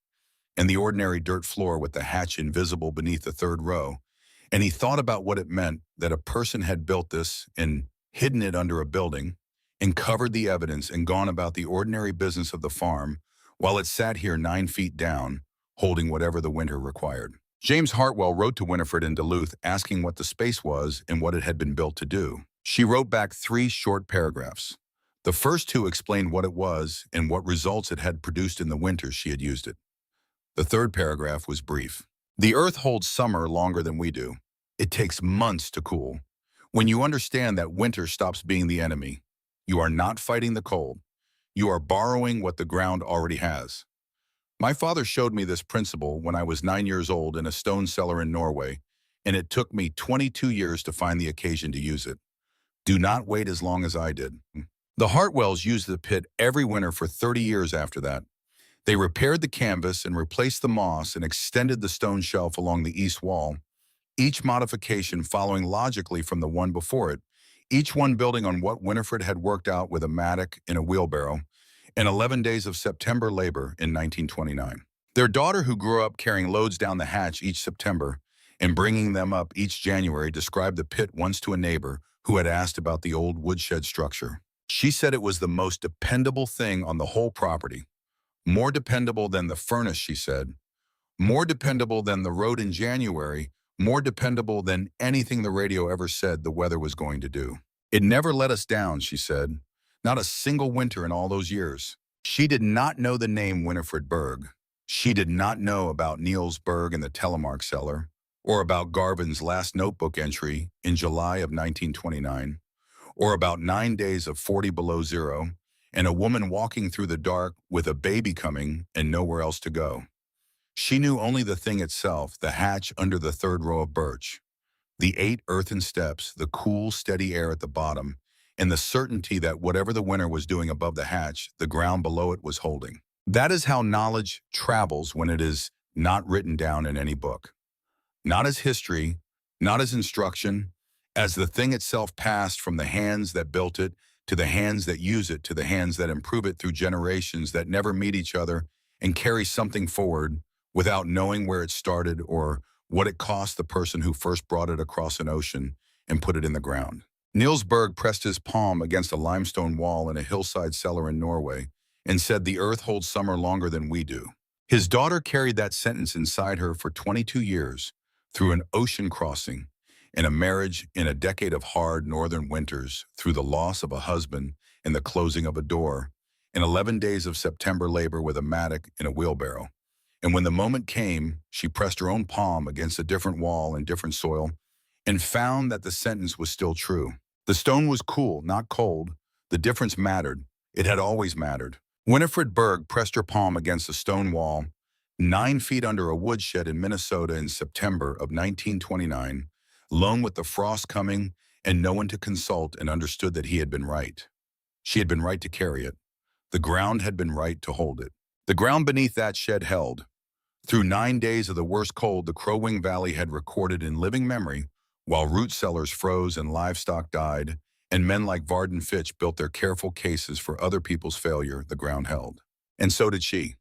and the ordinary dirt floor with the hatch invisible beneath the 3rd row, and he thought about what it meant that a person had built this and hidden it under a building and covered the evidence and gone about the ordinary business of the farm while it sat here 9 feet down, holding whatever the winter required. James Hartwell wrote to Winifred in Duluth asking what the space was and what it had been built to do. She wrote back 3 short paragraphs. The first 2 explained what it was and what results it had produced in the winters she had used it. The 3rd paragraph was brief. The earth holds summer longer than we do. It takes months to cool. When you understand that winter stops being the enemy, you are not fighting the cold. You are borrowing what the ground already has. My father showed me this principle when I was 9 years old in a stone cellar in Norway, and it took me 22 years to find the occasion to use it. Do not wait as long as I did. The Hartwells used the pit every winter for 30 years after that. They repaired the canvas and replaced the moss and extended the stone shelf along the east wall, each modification following logically from the one before it, each one building on what Winifred had worked out with a mattock in a wheelbarrow and 11 days of September labor in 1929. Their daughter, who grew up carrying loads down the hatch each September and bringing them up each January, described the pit once to a neighbor who had asked about the old woodshed structure. She said it was the most dependable thing on the whole property. More dependable than the furnace, she said. More dependable than the road in January. More dependable than anything the radio ever said the weather was going to do. It never let us down, she said. Not a single winter in all those years. She did not know the name Winifred Berg. She did not know about Niels Berg in the Telemark cellar, or about Garvin's last notebook entry in July of 1929, or about 9 days of 40 below zero, and a woman walking through the dark with a baby coming and nowhere else to go. She knew only the thing itself, the hatch under the third row of birch, the 8 earthen steps, the cool, steady air at the bottom, and the certainty that whatever the winter was doing above the hatch, the ground below it was holding. That is how knowledge travels when it is not written down in any book. Not as history, not as instruction, as the thing itself passed from the hands that built it to the hands that use it to the hands that improve it through generations that never meet each other and carry something forward without knowing where it started or what it cost the person who first brought it across an ocean and put it in the ground. Niels Berg pressed his palm against a limestone wall in a hillside cellar in Norway and said, "The earth holds summer longer than we do." His daughter carried that sentence inside her for 22 years, through an ocean crossing, in a marriage, in a decade of hard northern winters, through the loss of a husband and the closing of a door, in 11 days of September labor with a mattock in a wheelbarrow. And when the moment came, she pressed her own palm against a different wall and different soil and found that the sentence was still true. The stone was cool, not cold. The difference mattered. It had always mattered. Winifred Berg pressed her palm against a stone wall 9 feet under a woodshed in Minnesota in September of 1929, alone with the frost coming and no one to consult, and understood that he had been right. She had been right to carry it. The ground had been right to hold it. The ground beneath that shed held. Through 9 days of the worst cold the Crow Wing Valley had recorded in living memory, while root cellars froze and livestock died, and men like Varden Fitch built their careful cases for other people's failure, the ground held. And so did she.